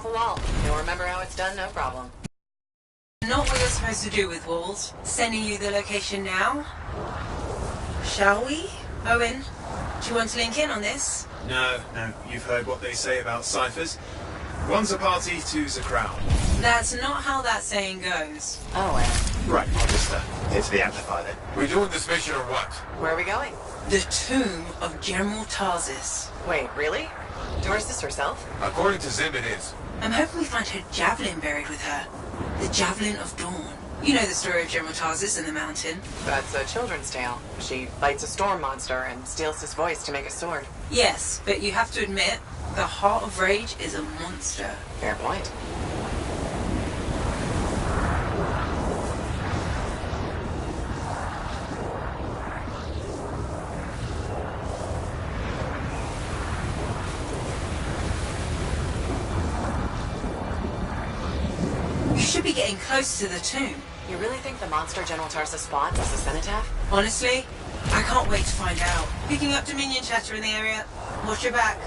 off a wall. You'll remember how it's done, no problem. Not what you're supposed to do with walls. Sending you the location now. Shall we? Owen, do you want to link in on this? No. You've heard what they say about ciphers. One's a party, two's a crowd. That's not how that saying goes. Oh, Right, I'll just hit the amplifier then. We doing this mission or what? where are we going? The tomb of General Tarsis. Wait, really? Tarsis herself? According to Zim, it is. I'm hoping we find her javelin buried with her. The Javelin of Dawn. You know the story of General Tarsis and the mountain. That's a children's tale. She fights a storm monster and steals his voice to make a sword. Yes, but you have to admit, the Heart of Rage is a monster. Fair point. You should be getting close to the tomb. You really think the monster General Tarsis fought is a cenotaph? Honestly, I can't wait to find out. Picking up Dominion chatter in the area. Watch your back.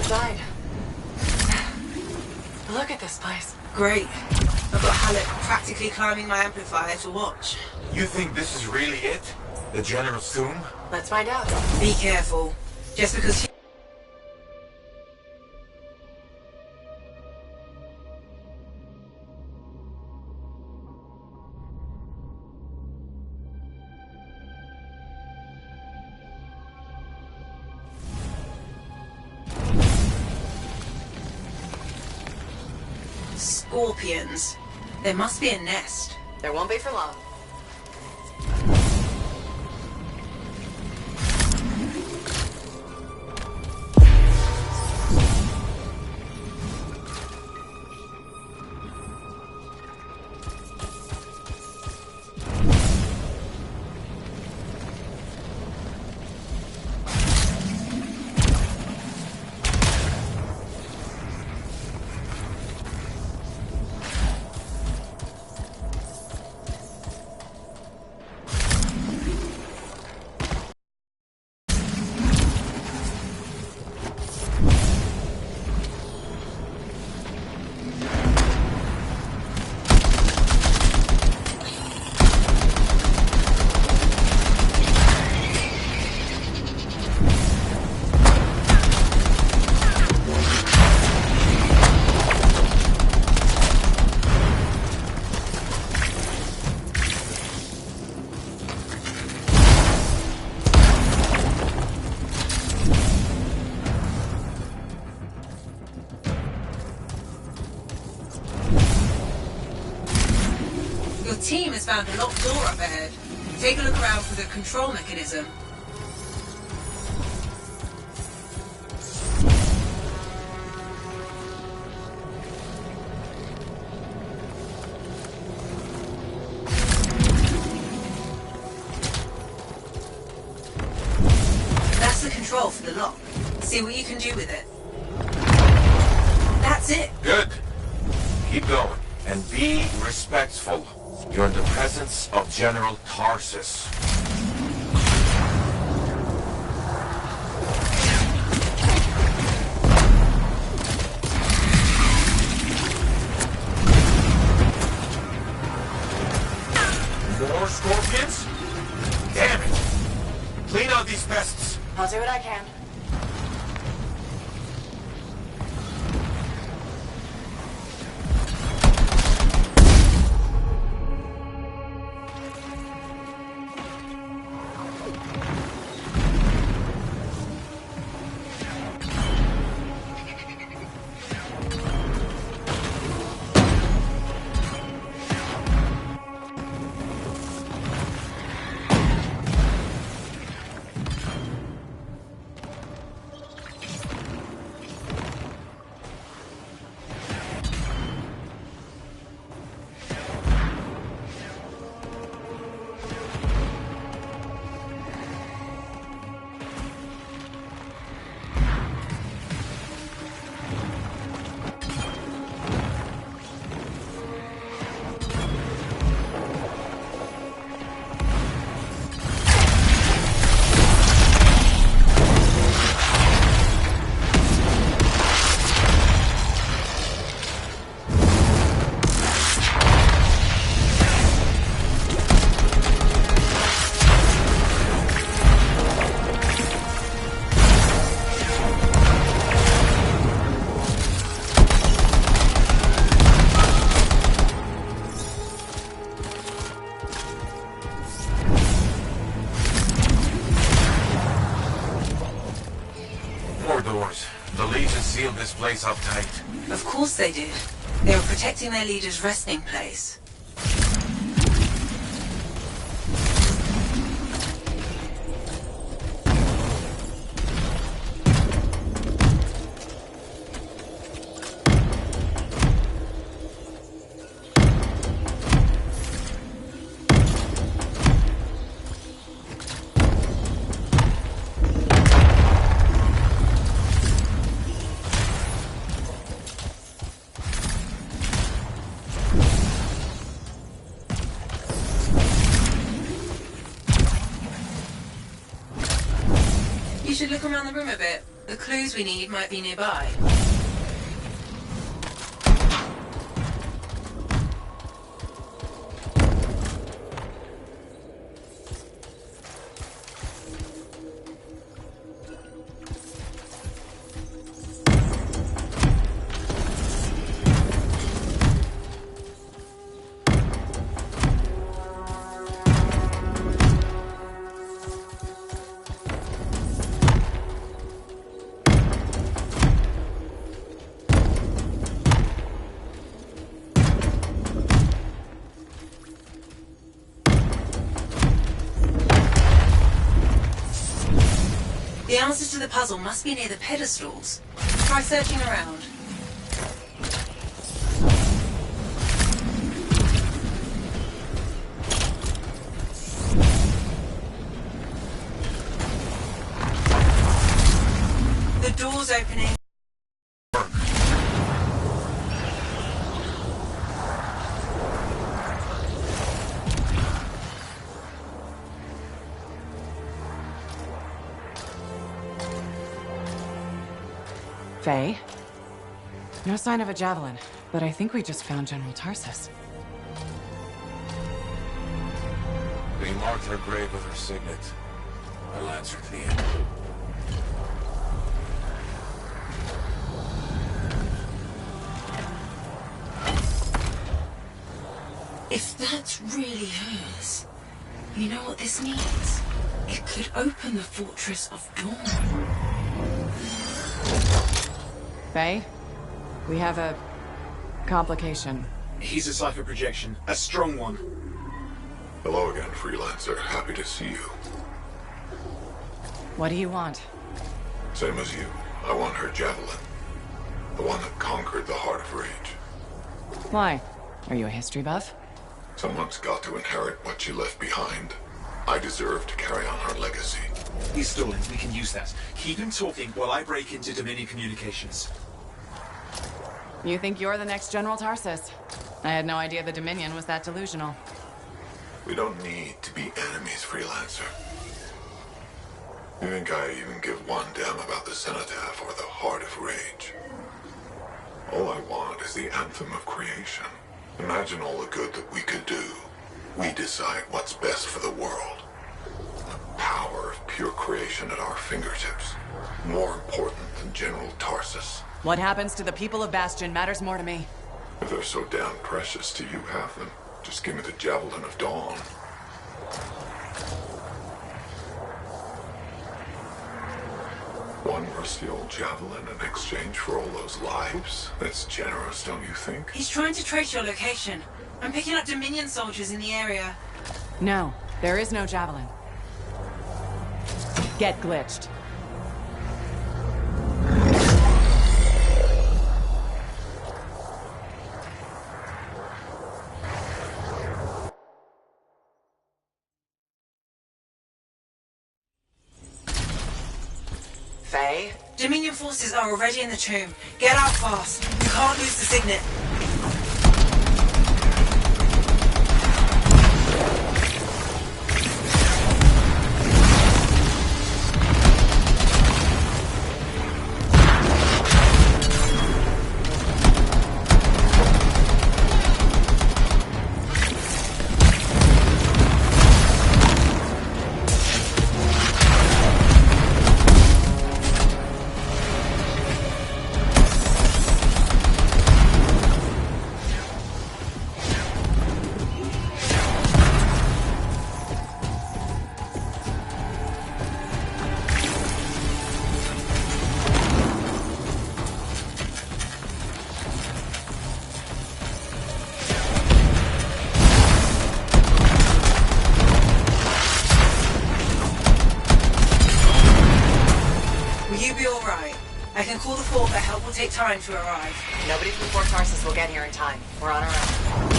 Inside. Look at this place. Great. I've got Halleck practically climbing my amplifier to watch. You think this is really it? The General's tomb? Let's find out. Be careful. Just because scorpions. There must be a nest. There won't be for long. your team has found a locked door up ahead. Take a look around for the control mechanism. That's the control for the lock. See what you can do with it. That's it. Good. Keep going. And be respectful. You're in the presence of General Tarsis. More scorpions? Damn it! Clean out these pests. I'll do what I can. place up tight. Of course they did. They were protecting their leader's resting place. You should look around the room a bit. The clues we need might be nearby. The answer to the puzzle must be near the pedestals. Try searching around. The door's opening. Faye? No sign of a javelin, but I think we just found General Tarsus. They marked her grave with her signet. I'll answer to the end. If that's really hers, you know what this means? It could open the Fortress of Dawn. Faye? We have a complication. He's a cipher projection. A strong one. Hello again, Freelancer. Happy to see you. What do you want? Same as you. I want her javelin. The one that conquered the Heart of Rage. Why? Are you a history buff? Someone's got to inherit what she left behind. I deserve to carry on her legacy. He's stalling. We can use that. Keep him talking while I break into Dominion communications. You think you're the next General Tarsus? I had no idea the Dominion was that delusional. We don't need to be enemies, Freelancer. You think I even give one damn about the cenotaph or the Heart of Rage? All I want is the Anthem of creation. Imagine all the good that we could do. We decide what's best for the world. The power of pure creation at our fingertips. More important than General Tarsus. What happens to the people of Bastion matters more to me. If they're so damn precious to you, have them. Just give me the Javelin of Dawn. One rusty old javelin in exchange for all those lives? That's generous, don't you think? He's trying to trace your location. I'm picking up Dominion soldiers in the area. No, there is no javelin. Get glitched. Faye? Dominion forces are already in the tomb. Get out fast. You can't lose the signet. time to arrive. Nobody from Fort Tarsus will get here in time. We're on our own.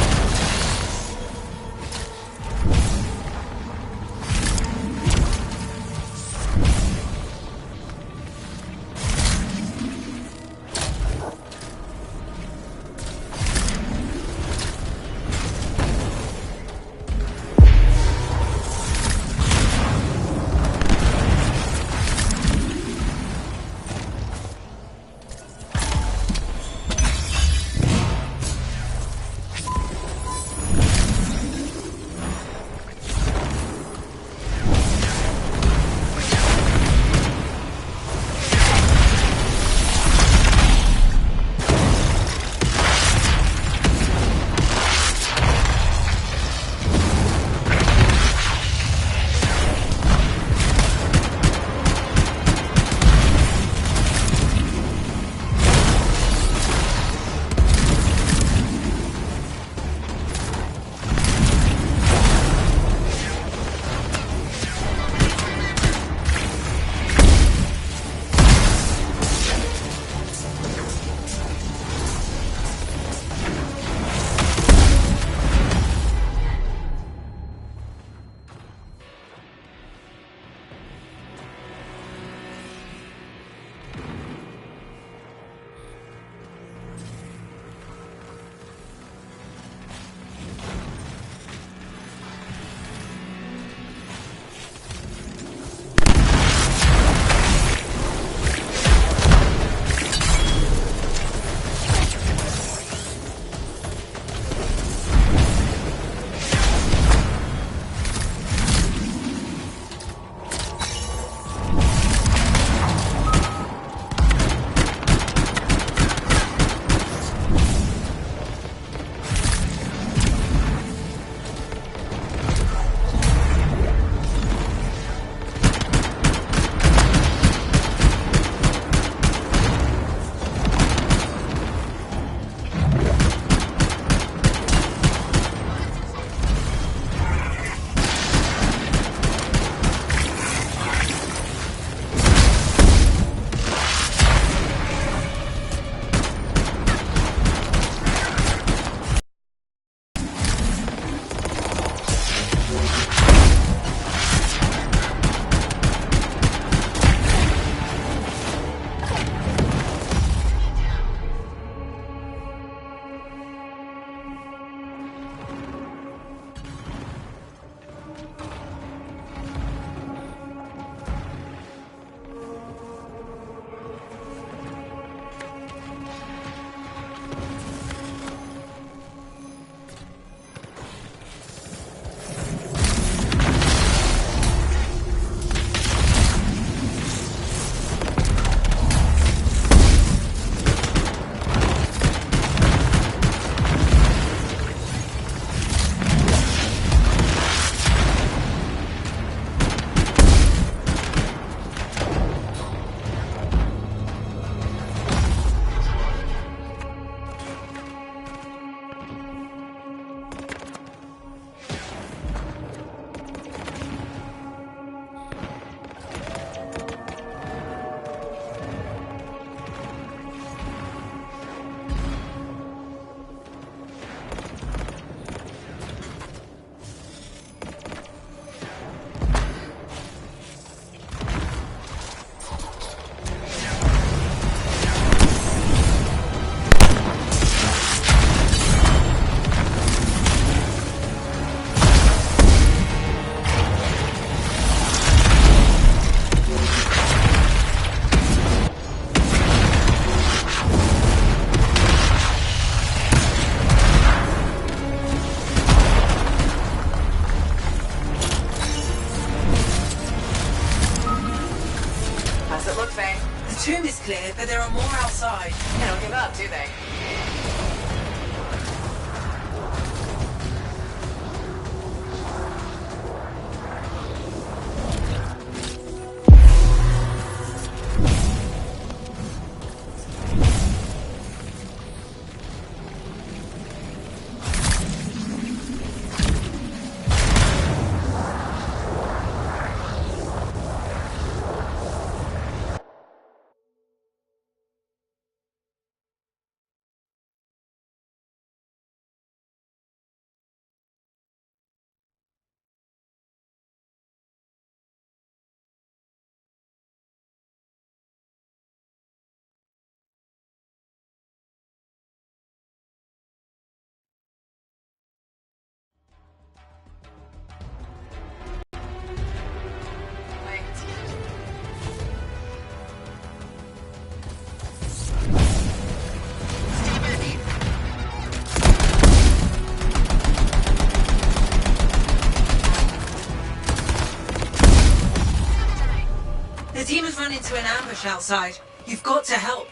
ambush outside. You've got to help.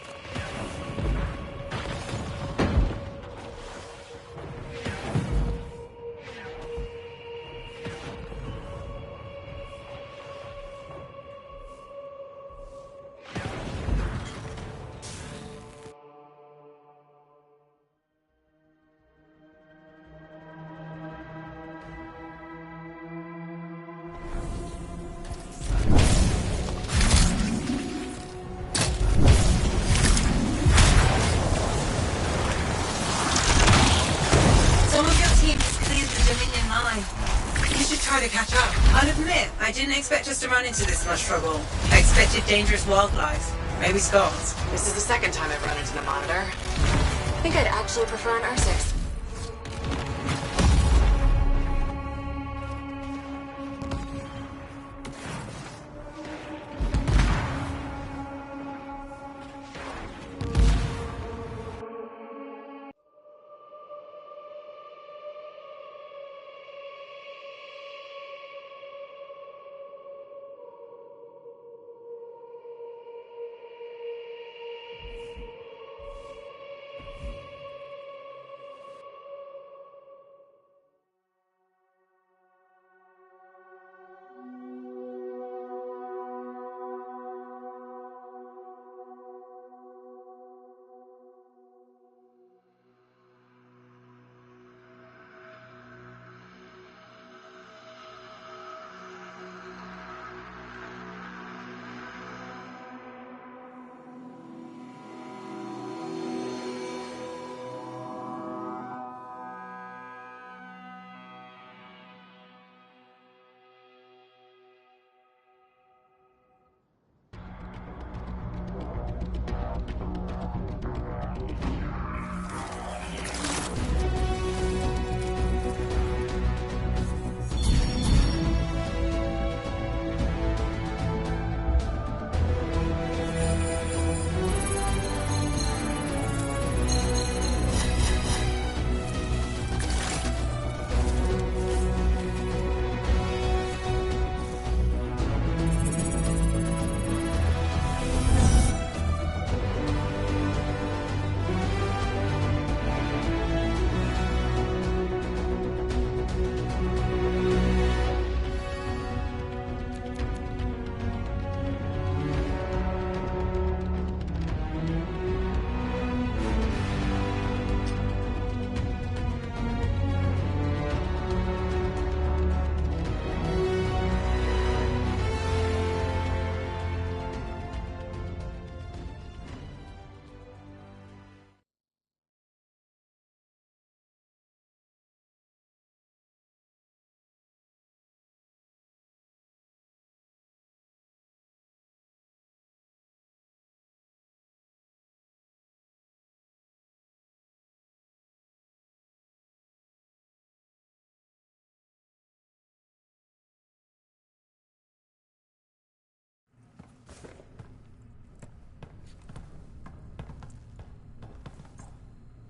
I'll admit, I didn't expect us to run into this much trouble. I expected dangerous wildlife. Maybe skulls. This is the second time I've run into the Monitor. I think I'd actually prefer an R6.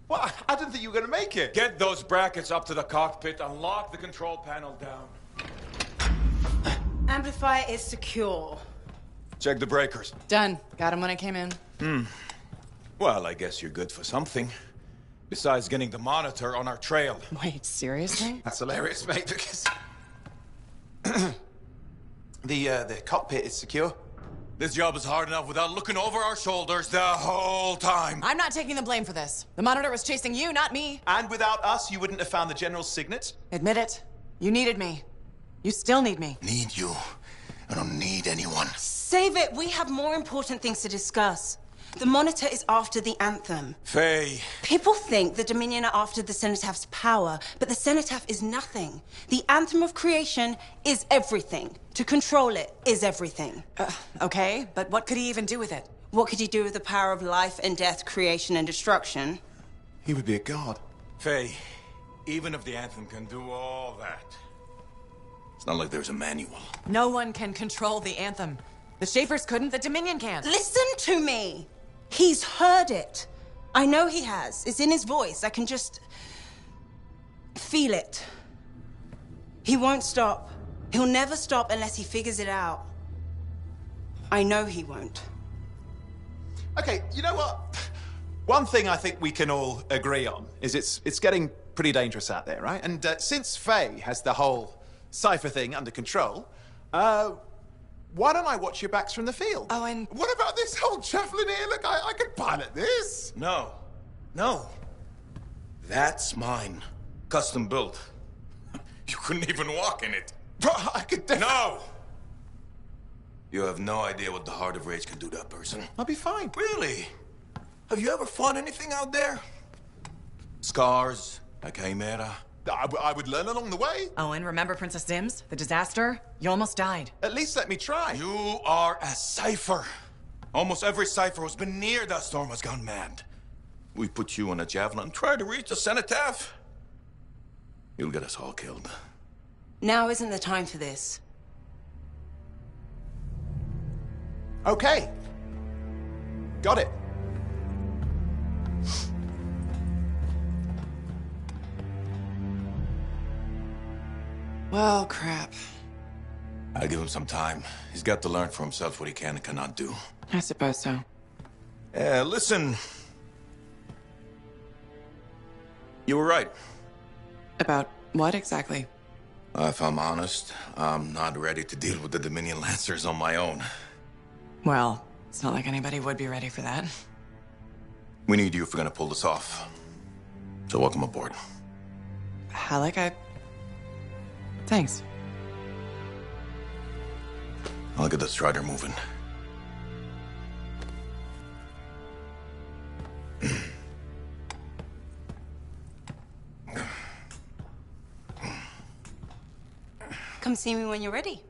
What? I didn't think you were going to make it. Get those brackets up to the cockpit and lock the control panel down. Amplifier is secure. Check the breakers. Done. Got him when I came in. Well, I guess you're good for something. Besides getting the Monitor on our trail. Wait, seriously? That's hilarious, mate, because... the cockpit is secure. This job is hard enough without looking over our shoulders the whole time. I'm not taking the blame for this. The Monitor was chasing you, not me. And without us, you wouldn't have found the General's signet? Admit it. You needed me. You still need me. Need you. I don't need anyone. Save it. We have more important things to discuss. The Monitor is after the Anthem. Faye. People think the Dominion are after the Cenotaph power, but the Cenotaph is nothing. The Anthem of creation is everything. To control it is everything. Okay, but what could he even do with it? What could he do with the power of life and death, creation and destruction? He would be a god. Faye, even if the Anthem can do all that, it's not like there's a manual. No one can control the Anthem. The Schaefer's couldn't, the Dominion can't. Listen to me! He's heard it. I know he has. It's in his voice. I can just... feel it. He won't stop. He'll never stop unless he figures it out. I know he won't. Okay, you know what? One thing I think we can all agree on is it's getting pretty dangerous out there, right? And since Faye has the whole cipher thing under control, why don't I watch your backs from the field? Oh, and What about this whole javelin here? Look, I could pilot this. No. No. That's mine. Custom built. You couldn't even walk in it. But I could No! You have no idea what the Heart of Rage can do to a person. I'll be fine. Really? Have you ever fought anything out there? Scars, a chimera. I would learn along the way. Owen, remember Princess Dims? The disaster? You almost died. At least let me try. You are a cipher. Almost every cipher who's been near that storm has gone mad. We put you on a javelin and try to reach the cenotaph. You'll get us all killed. Now isn't the time for this. Okay. Got it. Well, crap. I'll give him some time. He's got to learn for himself what he can and cannot do. I suppose so. Listen. You were right. About what exactly? If I'm honest, I'm not ready to deal with the Dominion Lancers on my own. Well, it's not like anybody would be ready for that. We need you if we're gonna pull this off. So welcome aboard. Halleck, Thanks. I'll get the Strider moving. Come see me when you're ready.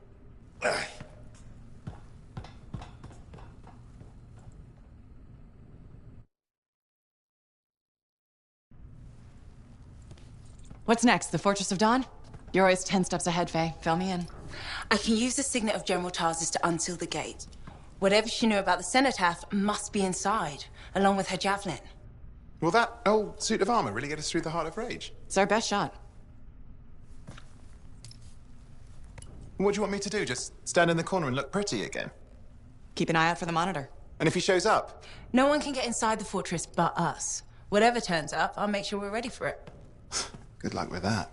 What's next? The Fortress of Dawn? You're always 10 steps ahead, Faye. Fill me in. I can use the signet of General Tarsus to unseal the gate. Whatever she knew about the cenotaph must be inside, along with her javelin. Will that old suit of armor really get us through the Heart of Rage? It's our best shot. What do you want me to do? Just stand in the corner and look pretty again? Keep an eye out for the monitor. And if he shows up? No one can get inside the fortress but us. Whatever turns up, I'll make sure we're ready for it. Good luck with that.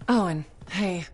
Owen, hey.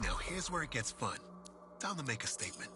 Now here's where it gets fun. Time to make a statement.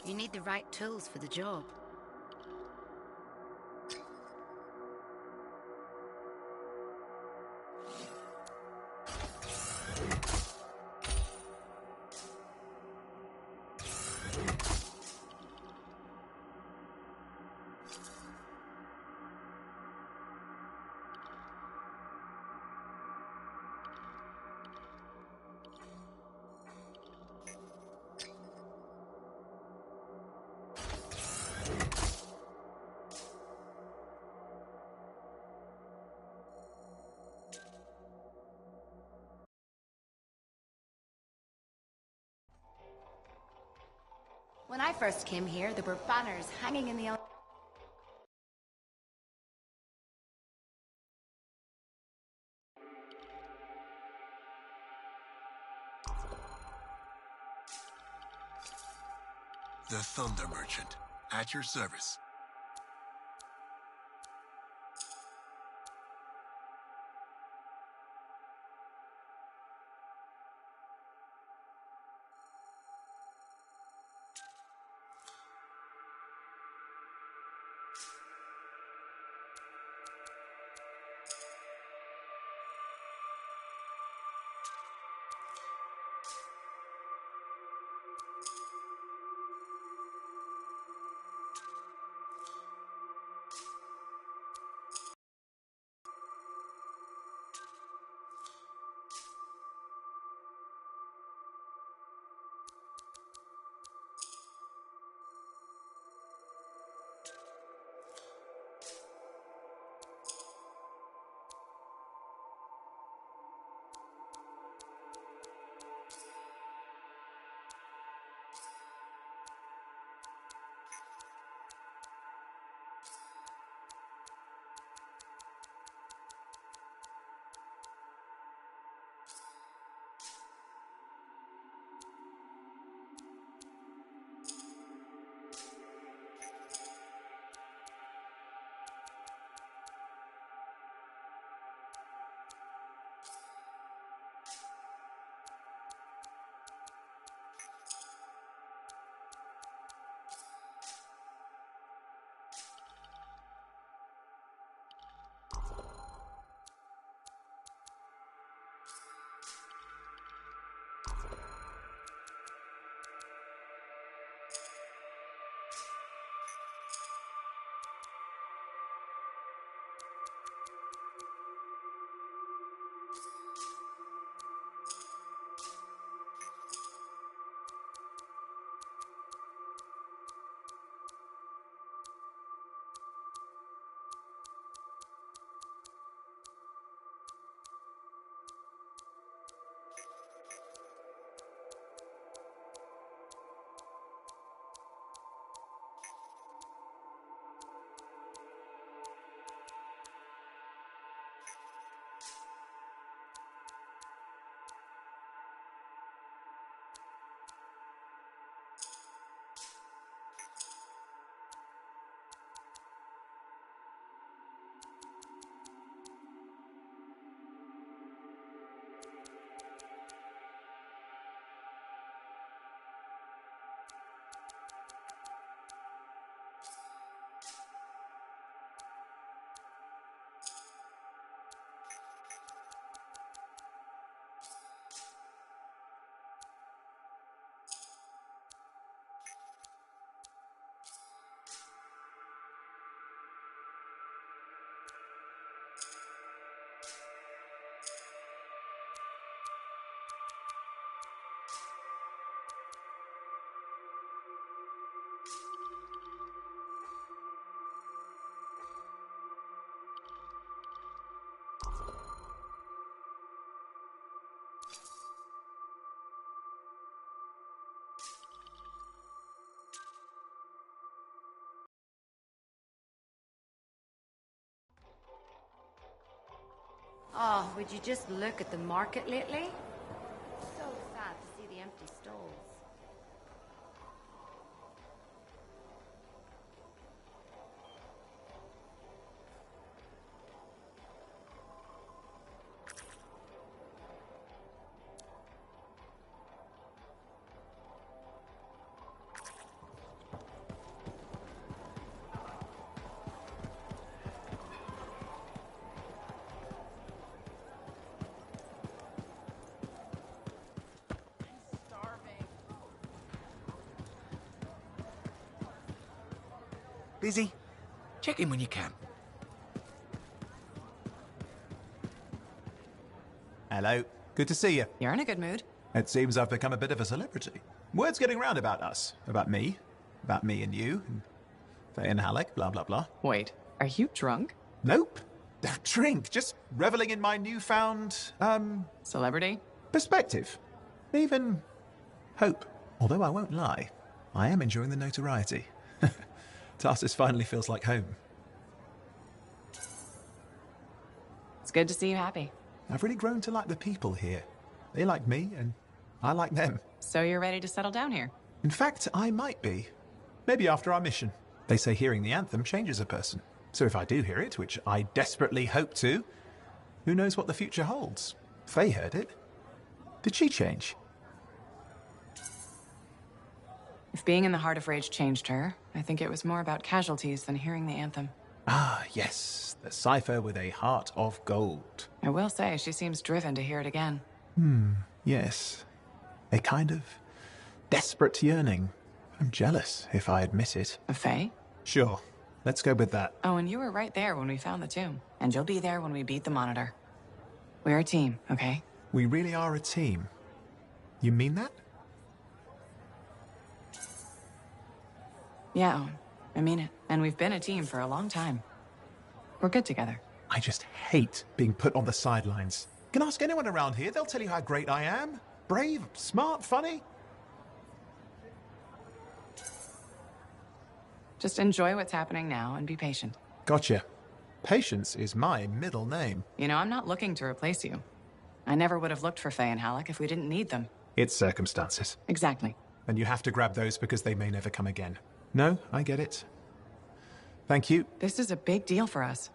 You need the right tools for the job. When I first came here, there were banners hanging in the... The Thunder Merchant, at your service. Oh, would you just look at the market lately? So sad to see the empty stalls. Busy? Check in when you can. Hello. Good to see you. You're in a good mood. It seems I've become a bit of a celebrity. Word's getting round about us. About me and you, and Faye and Halleck, blah, blah, blah. Wait, are you drunk? Nope. Don't drink. Just reveling in my newfound, Celebrity? perspective. Even hope. Although I won't lie, I am enjoying the notoriety. Tarsus finally feels like home. It's good to see you happy. I've really grown to like the people here. They like me, and I like them. So you're ready to settle down here? In fact, I might be. Maybe after our mission. They say hearing the anthem changes a person. So if I do hear it, which I desperately hope to, who knows what the future holds? Faye heard it. Did she change? If being in the Heart of Rage changed her, I think it was more about casualties than hearing the anthem. Ah, yes. The cipher with a heart of gold. I will say, she seems driven to hear it again. Yes. A kind of desperate yearning. I'm jealous, if I admit it. Of Faye? Sure. Let's go with that. Oh, and you were right there when we found the tomb. And you'll be there when we beat the Monitor. We're a team, okay? We really are a team. You mean that? Yeah, Owen. I mean it. And we've been a team for a long time. We're good together. I just hate being put on the sidelines. You can ask anyone around here, they'll tell you how great I am. Brave, smart, funny. Just enjoy what's happening now and be patient. Gotcha. Patience is my middle name. You know, I'm not looking to replace you. I never would have looked for Faye and Halleck if we didn't need them. It's circumstances. Exactly. And you have to grab those because they may never come again. No, I get it. Thank you. This is a big deal for us.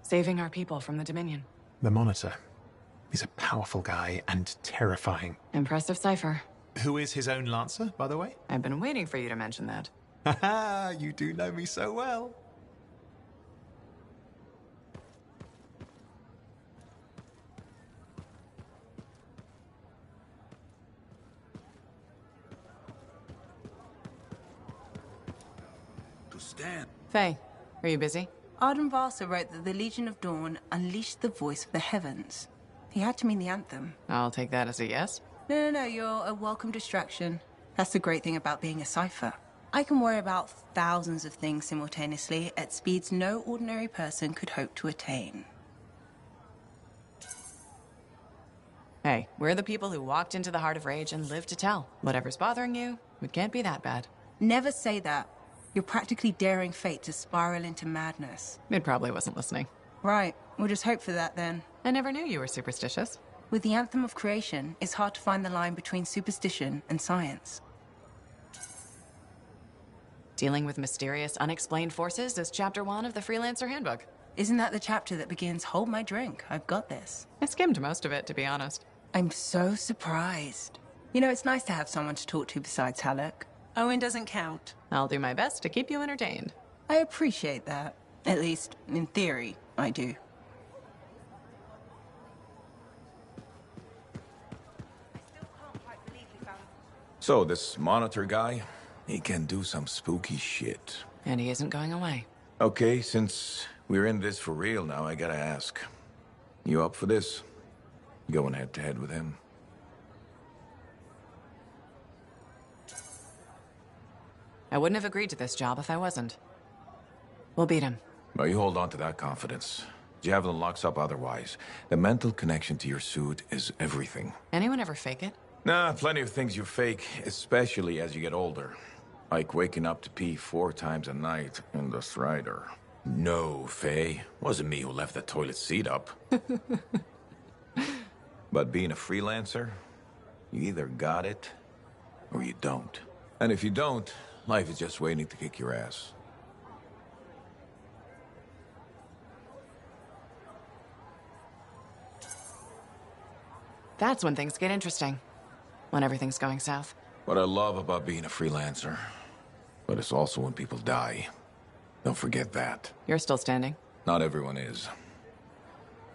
Saving our people from the Dominion. The Monitor. He's a powerful guy and terrifying. Impressive cipher. Who is his own Lancer, by the way? I've been waiting for you to mention that. Haha, you do know me so well. To stand. Faye, are you busy? Arden Varsa wrote that the Legion of Dawn unleashed the voice of the heavens. He had to mean the anthem. I'll take that as a yes. No, you're a welcome distraction. That's the great thing about being a cipher. I can worry about thousands of things simultaneously at speeds no ordinary person could hope to attain. Hey, we're the people who walked into the Heart of Rage and lived to tell. Whatever's bothering you, it can't be that bad. Never say that. You're practically daring fate to spiral into madness. It probably wasn't listening. Right, we'll just hope for that then. I never knew you were superstitious. With the Anthem of Creation, it's hard to find the line between superstition and science. Dealing with mysterious, unexplained forces is Chapter 1 of the Freelancer Handbook. Isn't that the chapter that begins, "Hold my drink, I've got this"? I skimmed most of it, to be honest. I'm so surprised. You know, it's nice to have someone to talk to besides Halleck. Owen doesn't count. I'll do my best to keep you entertained. I appreciate that. At least, in theory, I do. So, this Monitor guy, he can do some spooky shit. And he isn't going away. Okay, since we're in this for real now, I gotta ask. You up for this? Going head to head with him? I wouldn't have agreed to this job if I wasn't. We'll beat him. Well, you hold on to that confidence. Javelin locks up otherwise. The mental connection to your suit is everything. Anyone ever fake it? Nah, plenty of things you fake, especially as you get older. Like waking up to pee 4 times a night in the Strider. No, Faye. Wasn't me who left the toilet seat up. But being a freelancer, you either got it or you don't. And if you don't, life is just waiting to kick your ass. That's when things get interesting. When everything's going south. What I love about being a freelancer, but it's also when people die. Don't forget that. You're still standing. Not everyone is.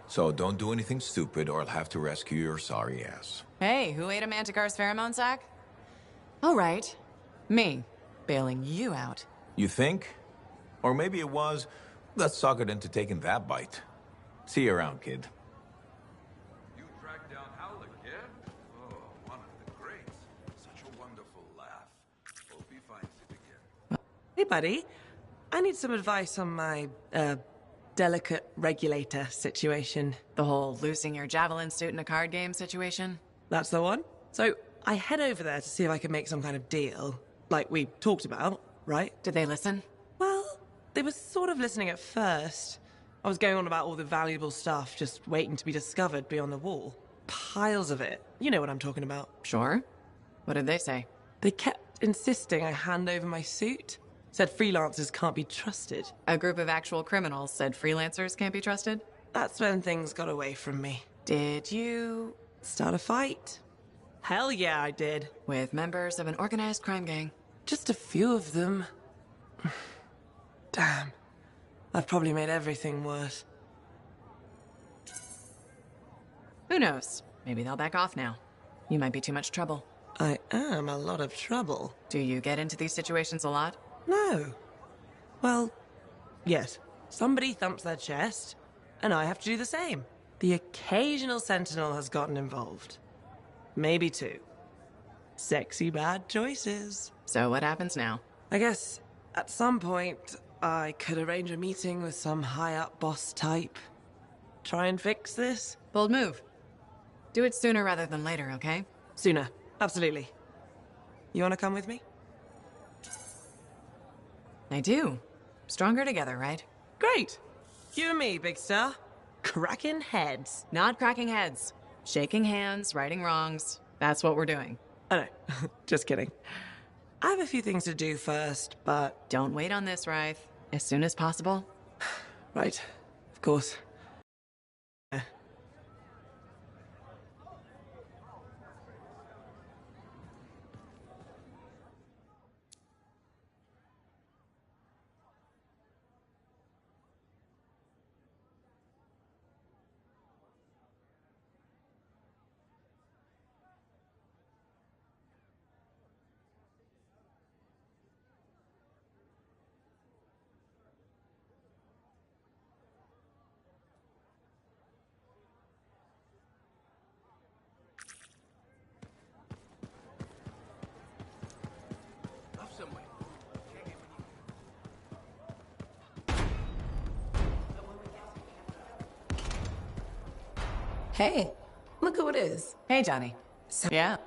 So don't do anything stupid or I'll have to rescue your sorry ass. Hey, who ate a Manticore's pheromone sac? All right. Me. Bailing you out. You think? Or maybe it was, let's suck it into taking that bite. See you around, kid. You tracked down Hal again? Oh, one of the greats. Such a wonderful laugh. Hope he finds it again. Hey, buddy. I need some advice on my, delicate regulator situation. The whole losing your javelin suit in a card game situation? That's the one. So, I head over there to see if I can make some kind of deal. Like we talked about, right? Did they listen? Well, they were sort of listening at first. I was going on about all the valuable stuff just waiting to be discovered beyond the wall. Piles of it. You know what I'm talking about. Sure. What did they say? They kept insisting I hand over my suit. Said freelancers can't be trusted. A group of actual criminals said freelancers can't be trusted? That's when things got away from me. Did you... start a fight? Hell yeah, I did. With members of an organized crime gang? Just a few of them. Damn. I've probably made everything worse. Who knows? Maybe they'll back off now. You might be too much trouble. I am a lot of trouble. Do you get into these situations a lot? No. Well, yes. Somebody thumps their chest, and I have to do the same. The occasional sentinel has gotten involved. Maybe two. Sexy bad choices. So what happens now? I guess at some point I could arrange a meeting with some high-up boss type. Try and fix this. Bold move. Do it sooner rather than later, okay? Sooner. Absolutely. You want to come with me? I do. Stronger together, right? Great. You and me, big star. Cracking heads. Not cracking heads. Shaking hands, righting wrongs. That's what we're doing. I know. Just kidding. I have a few things to do first, but... Don't wait on this, Rythe. As soon as possible. Right. Of course. Hey, look who it is. Hey, Johnny. Yeah.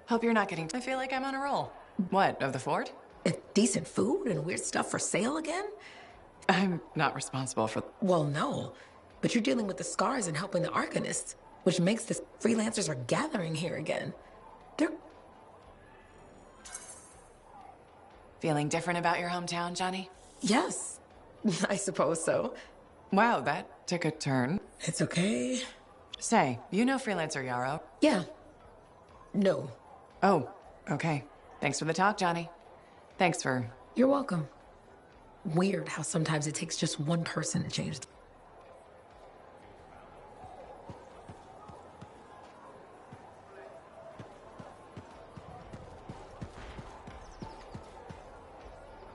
Hope you're not getting... I feel like I'm on a roll. What, of the fort? Decent food and weird stuff for sale again? I'm not responsible for... Well, no. But you're dealing with the scars and helping the Arcanists, which makes the freelancers are gathering here again. They're... Feeling different about your hometown, Johnny? Yes. I suppose so. Wow, that took a turn. It's okay. Say, you know Freelancer Yarrow? Yeah. No. Oh, okay. Thanks for the talk, Johnny. Thanks for... You're welcome. Weird how sometimes it takes just one person to change.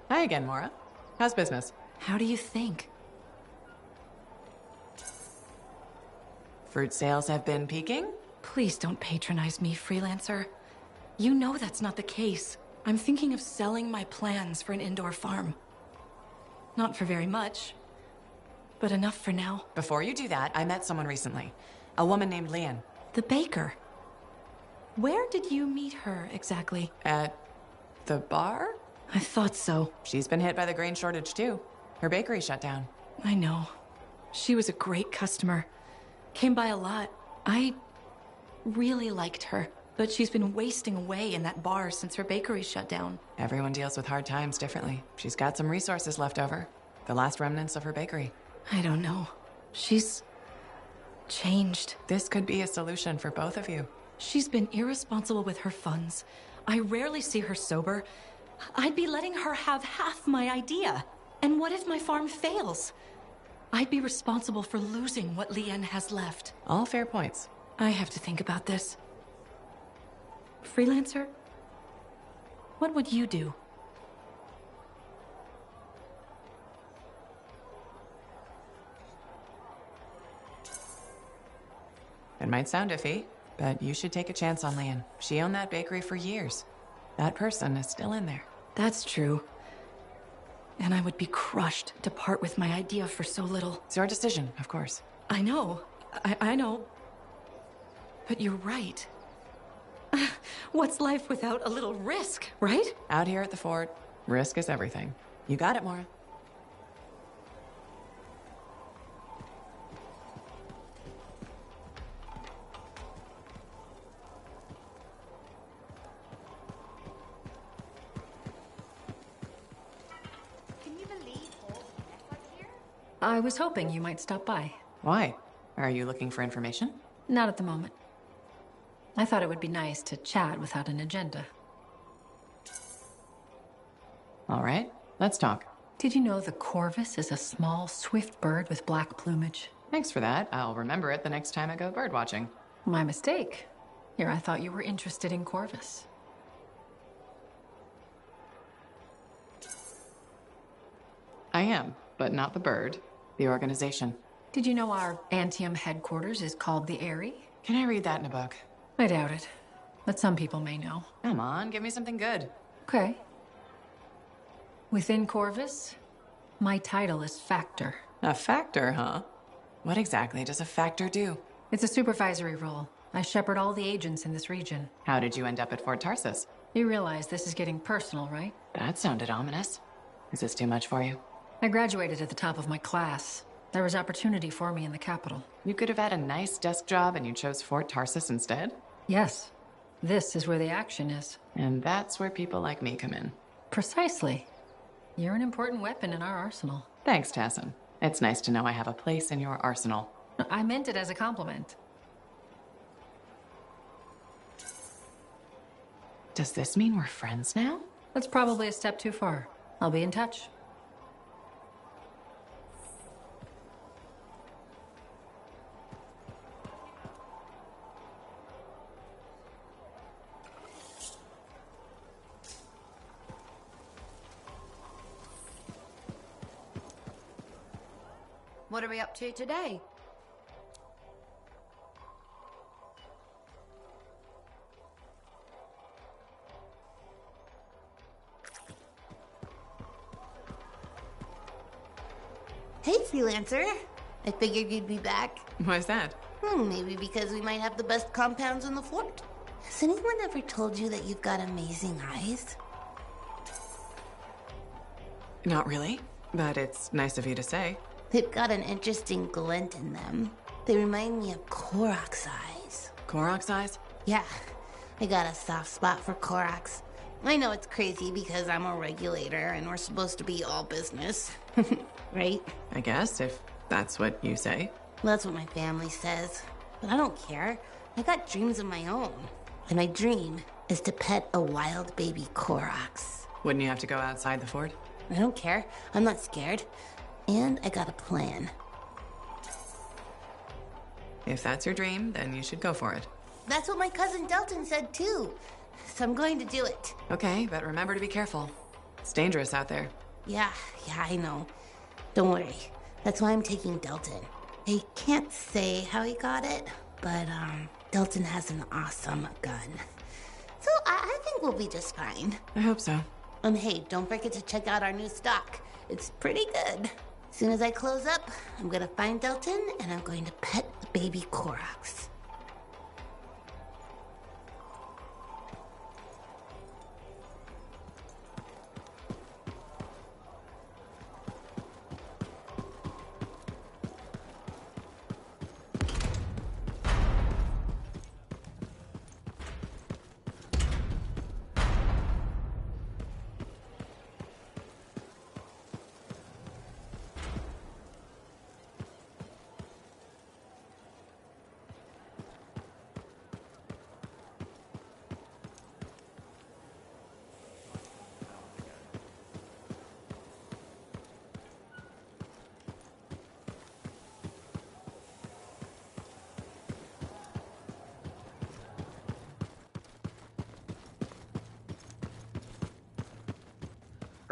Hi again, Mora. How's business? How do you think? Fruit sales have been peaking? Please don't patronize me, freelancer. You know that's not the case. I'm thinking of selling my plans for an indoor farm. Not for very much, but enough for now. Before you do that, I met someone recently. A woman named Lian. The baker. Where did you meet her exactly? At the bar? I thought so. She's been hit by the grain shortage too. Her bakery shut down. I know. She was a great customer. Came by a lot. I really liked her. But she's been wasting away in that bar since her bakery shut down. Everyone deals with hard times differently. She's got some resources left over. The last remnants of her bakery. I don't know. She's changed. This could be a solution for both of you. She's been irresponsible with her funds. I rarely see her sober. I'd be letting her have half my idea. And what if my farm fails? I'd be responsible for losing what Leanne has left. All fair points. I have to think about this. Freelancer? What would you do? It might sound iffy, but you should take a chance on Leanne. She owned that bakery for years. That person is still in there. That's true. And I would be crushed to part with my idea for so little. It's your decision, of course. I know. I know. But you're right. What's life without a little risk, right? Out here at the fort, risk is everything. You got it, Mora. Can you believe all the mess up here? I was hoping you might stop by. Why? Are you looking for information? Not at the moment. I thought it would be nice to chat without an agenda. All right, let's talk. Did you know the corvus is a small, swift bird with black plumage? Thanks for that. I'll remember it the next time I go birdwatching. My mistake. Here, I thought you were interested in corvus. I am, but not the bird. The organization. Did you know our Anthem headquarters is called the Eyrie? Can I read that in a book? I doubt it. But some people may know. Come on, give me something good. Okay. Within Corvus, my title is Factor. A factor, huh? What exactly does a factor do? It's a supervisory role. I shepherd all the agents in this region. How did you end up at Fort Tarsus? You realize this is getting personal, right? That sounded ominous. Is this too much for you? I graduated at the top of my class. There was opportunity for me in the capital. You could have had a nice desk job and you chose Fort Tarsus instead? Yes. This is where the action is. And that's where people like me come in. Precisely. You're an important weapon in our arsenal. Thanks, Tassin. It's nice to know I have a place in your arsenal. I meant it as a compliment. Does this mean we're friends now? That's probably a step too far. I'll be in touch. What are we up to today? Hey, Freelancer. I figured you'd be back. Why's that? Maybe because we might have the best compounds in the fort. Has anyone ever told you that you've got amazing eyes? Not really, but it's nice of you to say. They've got an interesting glint in them. They remind me of Korok's eyes. Korok's eyes? Yeah, I got a soft spot for Korok's. I know it's crazy because I'm a regulator and we're supposed to be all business. Right? I guess, if that's what you say. That's what my family says. But I don't care. I got dreams of my own. And my dream is to pet a wild baby Korok's. Wouldn't you have to go outside the fort? I don't care. I'm not scared. And I got a plan. If that's your dream, then you should go for it. That's what my cousin Delton said too. So I'm going to do it. Okay, but remember to be careful. It's dangerous out there. Yeah, I know. Don't worry. That's why I'm taking Delton. I can't say how he got it, but Delton has an awesome gun. So I think we'll be just fine. I hope so. Hey, don't forget to check out our new stock. It's pretty good. As soon as I close up, I'm gonna find Delton and I'm going to pet the baby Korok's.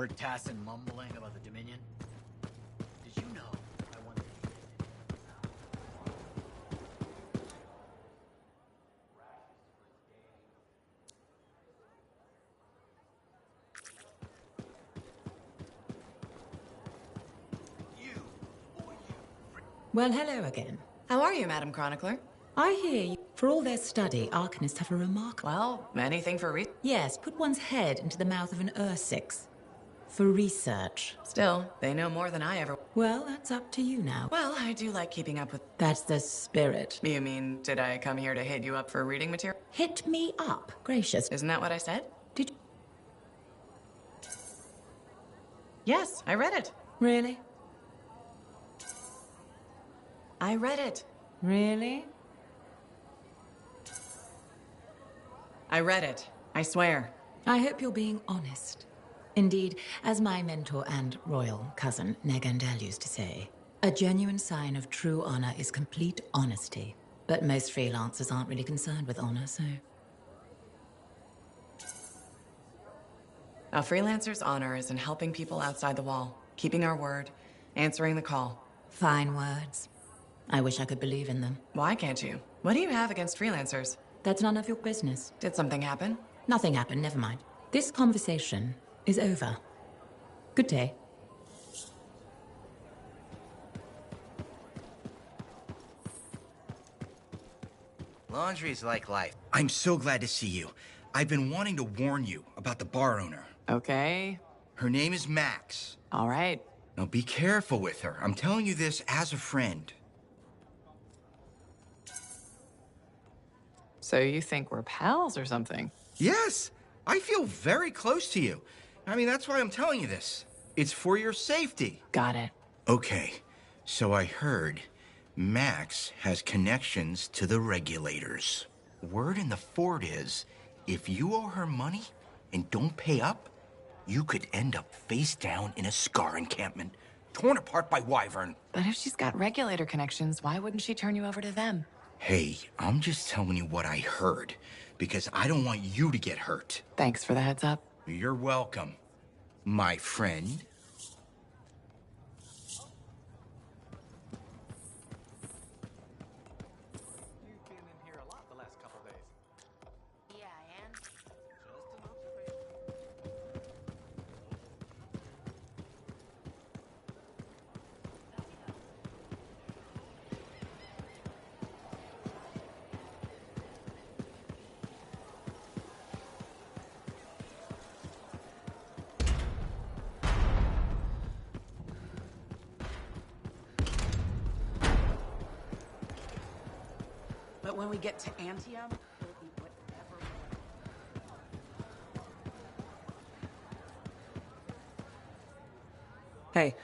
Heard Tassin mumbling about the Dominion? Did you know I wanted Well, hello again. How are you, Madam Chronicler? I hear you. For all their study, Arcanists have a remarkable... Well, anything for Yes, put one's head into the mouth of an Ursix. For research. Still, they know more than I ever... Well, that's up to you now. Well, I do like keeping up with... That's the spirit. You mean, did I come here to hit you up for reading material? Hit me up. Gracious. Isn't that what I said? Did you... Yes, I read it. Really? I read it. Really? I read it. I swear. I hope you're being honest. Indeed, as my mentor and royal cousin, Negandel, used to say, a genuine sign of true honor is complete honesty. But most freelancers aren't really concerned with honor, so... A freelancer's honor is in helping people outside the wall, keeping our word, answering the call. Fine words. I wish I could believe in them. Why can't you? What do you have against freelancers? That's none of your business. Did something happen? Nothing happened, never mind. This conversation is over. Good day. Laundry is like life. I'm so glad to see you. I've been wanting to warn you about the bar owner. Okay. Her name is Max. All right. Now be careful with her. I'm telling you this as a friend. So you think we're pals or something? Yes, I feel very close to you. I mean, that's why I'm telling you this. It's for your safety. Got it. Okay, so I heard Max has connections to the regulators. Word in the fort is, if you owe her money and don't pay up, you could end up face down in a Scar encampment, torn apart by Wyvern. But if she's got regulator connections, why wouldn't she turn you over to them? Hey, I'm just telling you what I heard, because I don't want you to get hurt. Thanks for the heads up. You're welcome, my friend. You've been in here a lot the last couple days. Yeah, and But when we get to Anthem, it'll be whatever. Hey,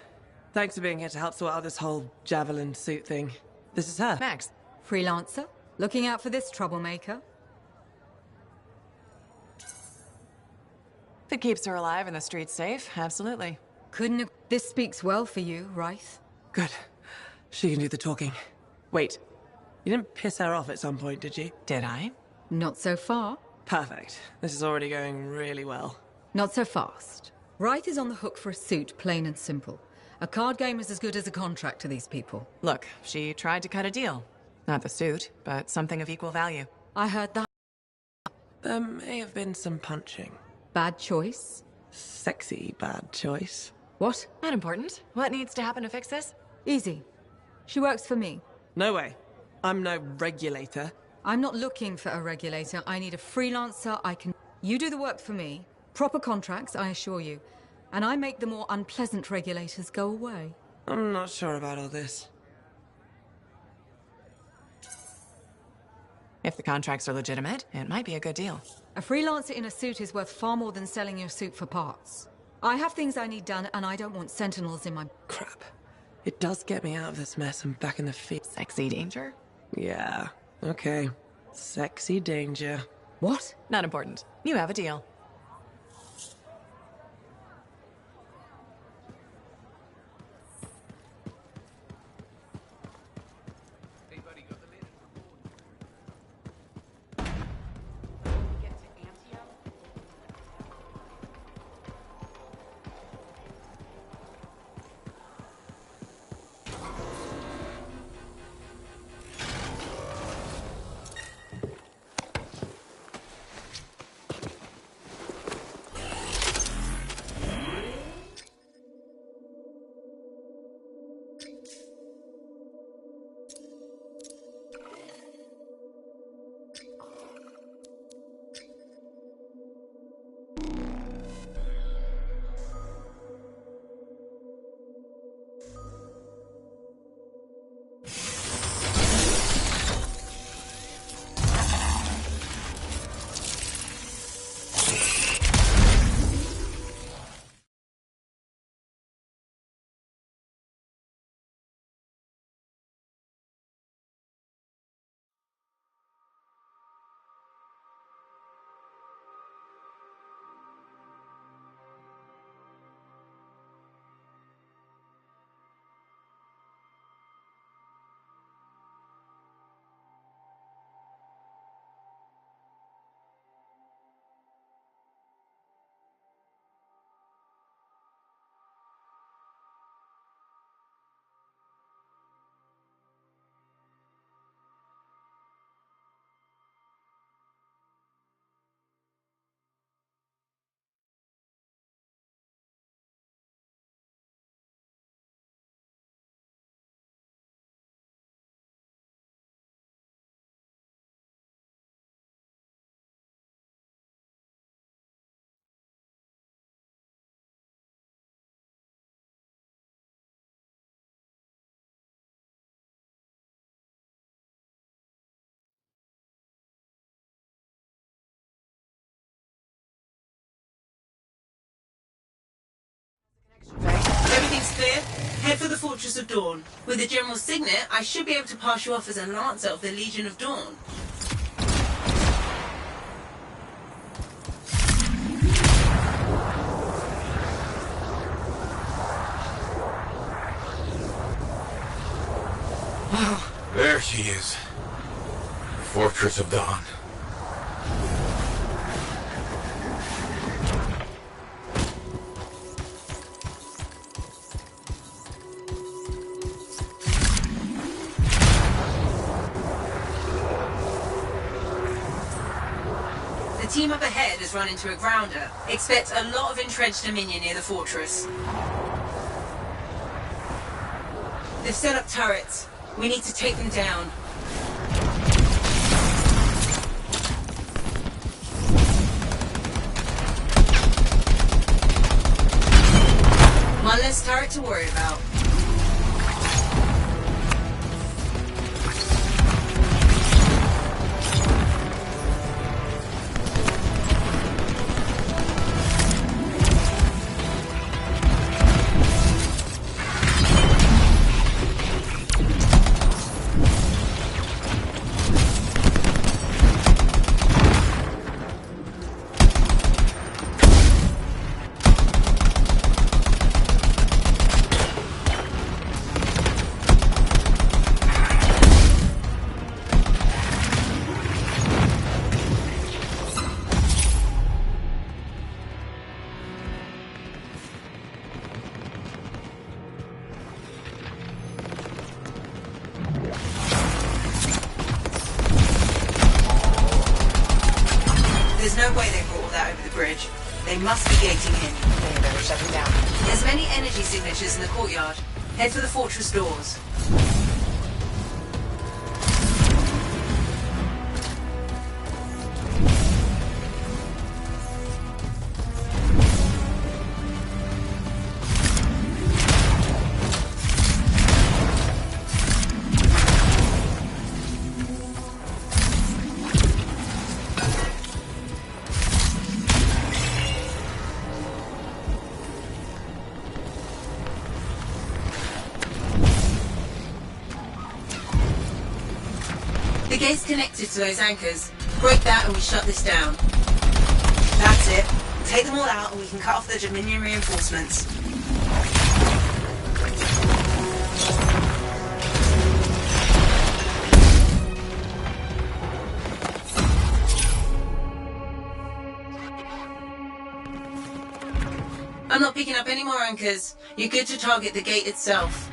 thanks for being here to help sort out this whole javelin suit thing. This is her. Max. Freelancer? Looking out for this troublemaker? If it keeps her alive and the streets safe, absolutely. Couldn't. This speaks well for you, Wraith. Good. She can do the talking. Wait, you didn't piss her off at some point, did you? Did I? Not so far. Perfect. This is already going really well. Not so fast. Wraith is on the hook for a suit, plain and simple. A card game is as good as a contract to these people. Look, she tried to cut a deal. Not the suit, but something of equal value. I heard that. There may have been some punching. Bad choice? Sexy bad choice. What? Not important. What needs to happen to fix this? Easy. She works for me. No way. I'm no regulator. I'm not looking for a regulator. I need a freelancer I can... You do the work for me. Proper contracts, I assure you. And I make the more unpleasant regulators go away. I'm not sure about all this. If the contracts are legitimate, it might be a good deal. A freelancer in a suit is worth far more than selling your suit for parts. I have things I need done, and I don't want sentinels in my... Crap. It does get me out of this mess and back in the field. Sexy danger? Yeah, okay. Sexy danger. What? Not important. You have a deal. clear. Head for the Fortress of Dawn. With the General's signet, I should be able to pass you off as a Lancer of the Legion of Dawn. There she is. Fortress of Dawn. The team up ahead has run into a grounder. Expect a lot of entrenched Dominion near the fortress. They've set up turrets. We need to take them down. One less turret to worry about. There's no way they brought all that over the bridge. They must be gating in. Then you better shut them down. There's many energy signatures in the courtyard. Head for the fortress doors. The gate's connected to those anchors. Break that and we shut this down. That's it. Take them all out and we can cut off the Dominion reinforcements. I'm not picking up any more anchors. You're good to target the gate itself.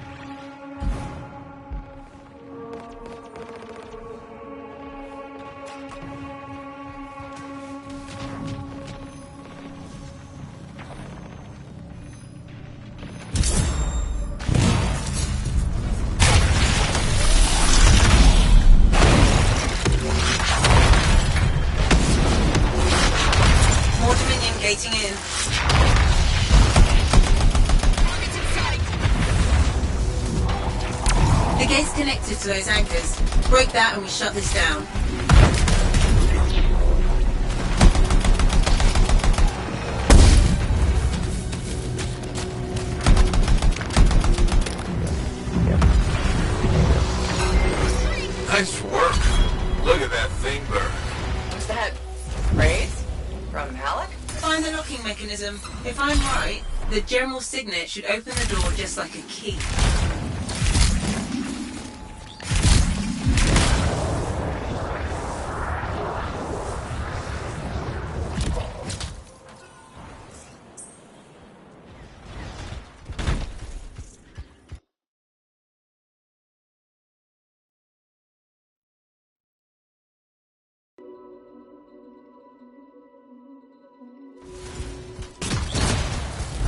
More Dominion gating in. The gate's connected to those anchors. Break that and we shut this down. Nice work. Look at that thing burn. What's that? Praise? From Halleck? Find the locking mechanism. If I'm right, the General's signet should open the door just like a key.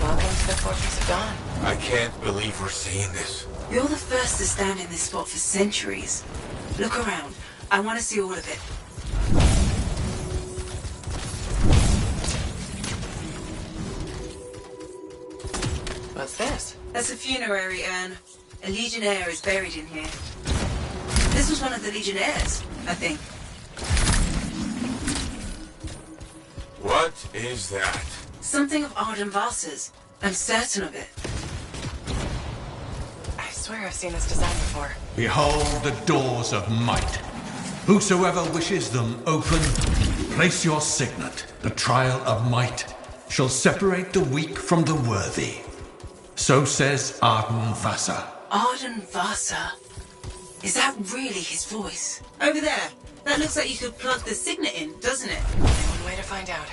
Welcome to the Fortress of Dawn. I can't believe we're seeing this. You're the first to stand in this spot for centuries. Look around. I want to see all of it. What's this? That's a funerary urn. A Legionnaire is buried in here. This was one of the Legionnaires, I think. What is that? Something of Arden Vasa's. I'm certain of it. swear I've seen this design before. Behold the doors of might. Whosoever wishes them open, place your signet. The trial of might shall separate the weak from the worthy. So says Arden Vasa. Arden Vasa? Is that really his voice? Over there. That looks like you could plug the signet in, doesn't it? One way to find out.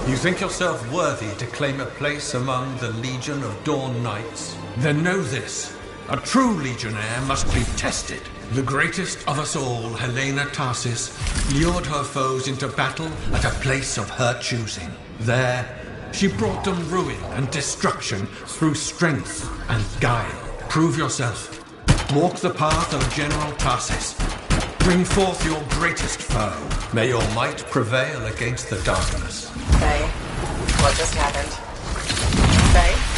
You think yourself worthy to claim a place among the Legion of Dawn Knights? Then know this. A true legionnaire must be tested. The greatest of us all, Helena Tarsis, lured her foes into battle at a place of her choosing. There, she brought them ruin and destruction through strength and guile. Prove yourself. Walk the path of General Tarsis. Bring forth your greatest foe. May your might prevail against the darkness. Faye, what just happened? Faye?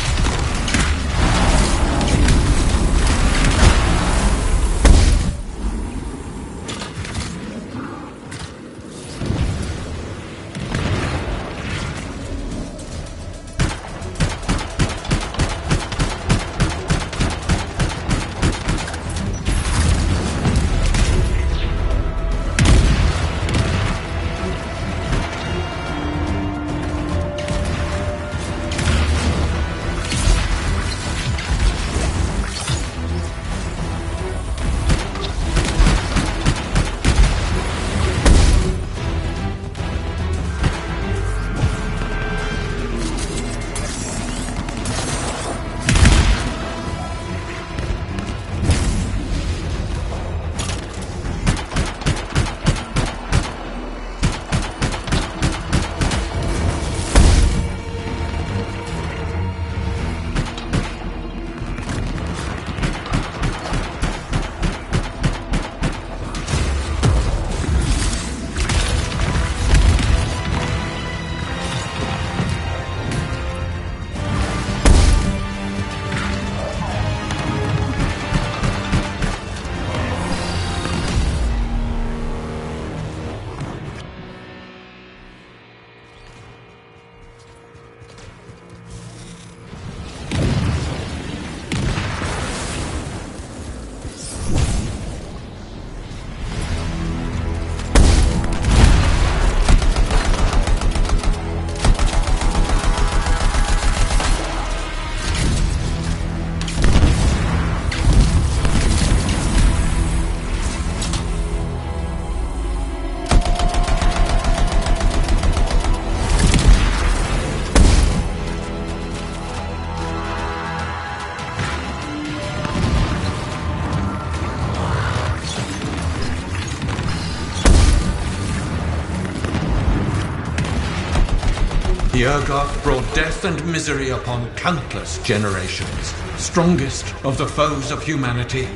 The Urgoth brought death and misery upon countless generations. Strongest of the foes of humanity,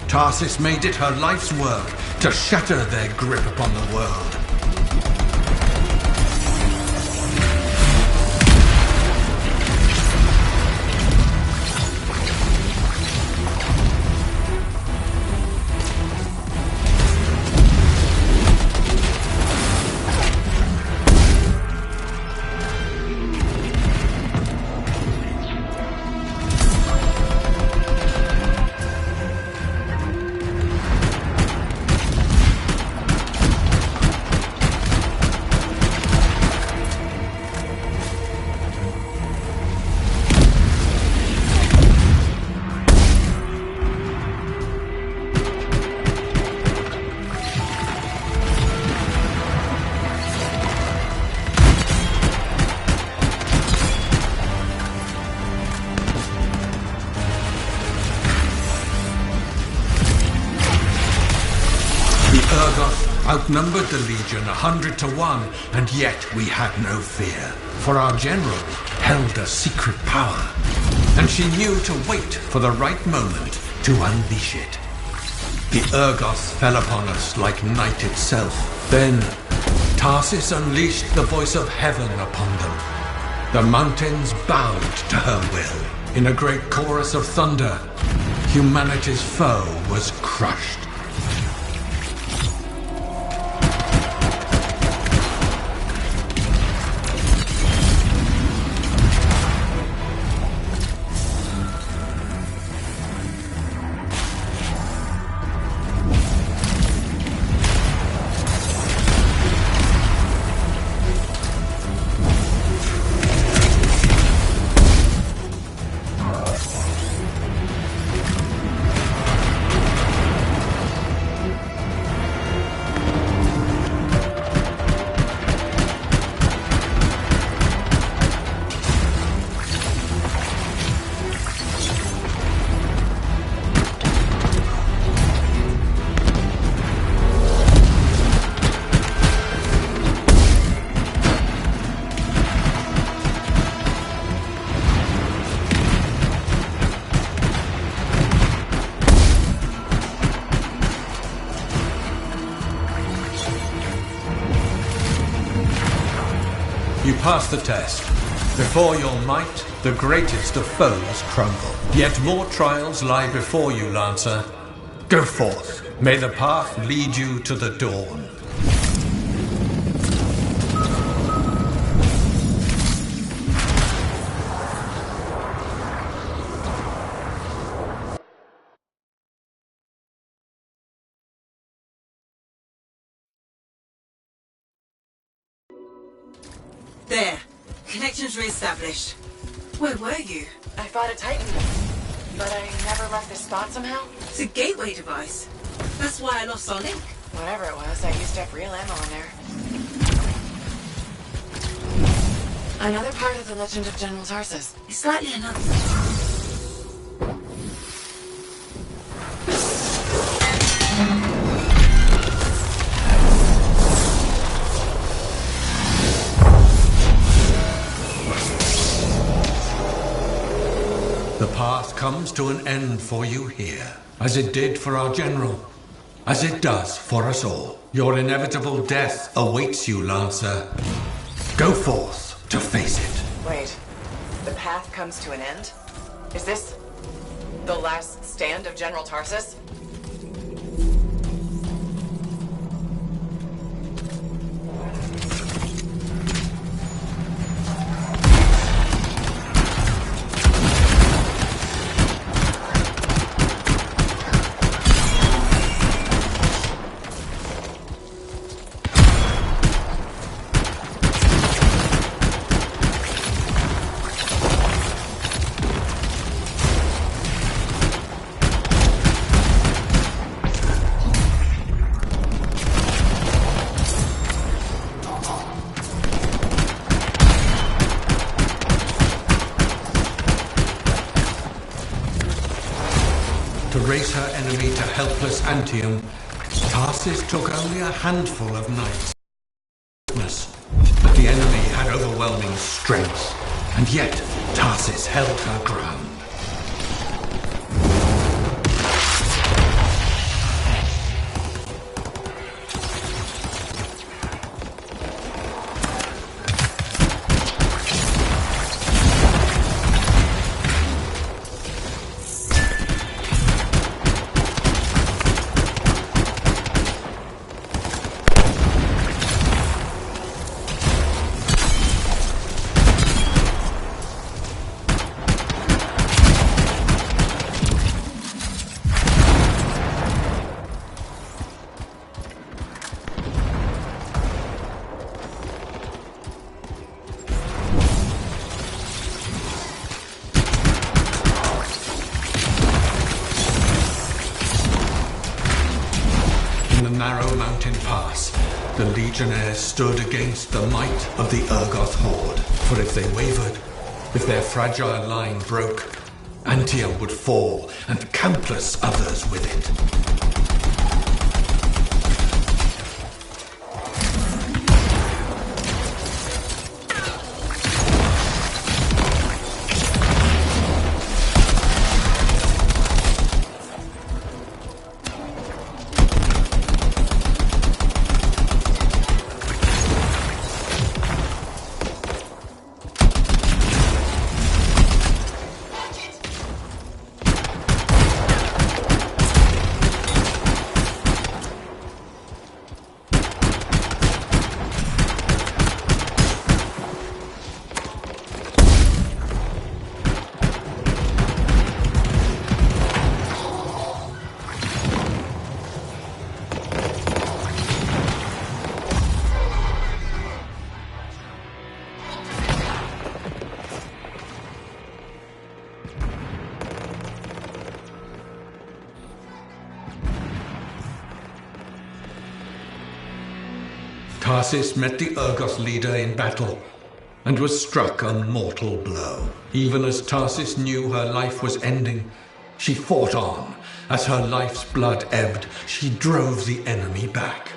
Tarsis made it her life's work to shatter their grip upon the world. Outnumbered the Legion 100 to 1, and yet we had no fear. For our general held a secret power, and she knew to wait for the right moment to unleash it. The Urgoth fell upon us like night itself. Then Tarsis unleashed the voice of heaven upon them. The mountains bowed to her will. in a great chorus of thunder, humanity's foe was crushed. You pass the test. Before your might, the greatest of foes crumble. Yet more trials lie before you, Lancer. Go forth. May the path lead you to the dawn. There. Connections re-established. Where were you? I fought a Titan, but I never left this spot somehow. It's a gateway device. That's why I lost our link. Whatever it was, I used to have real ammo in there. Another part of the legend of General Tarsus. It's slightly another. The path comes to an end for you here, as it did for our general, as it does for us all. Your inevitable death awaits you, Lancer. Go forth to face it. Wait, the path comes to an end? Is this the last stand of General Tarsus? To race her enemy to helpless Anthem, Tarsus took only a handful of knights. But the enemy had overwhelming strength, and yet Tarsus held her ground. Narrow mountain pass, the Legionnaires stood against the might of the Urgoth horde. For if they wavered, if their fragile line broke, Anthem would fall, and countless others with it. Tarsis met the Urgoth leader in battle and was struck a mortal blow. Even as Tarsis knew her life was ending, she fought on. As her life's blood ebbed, she drove the enemy back.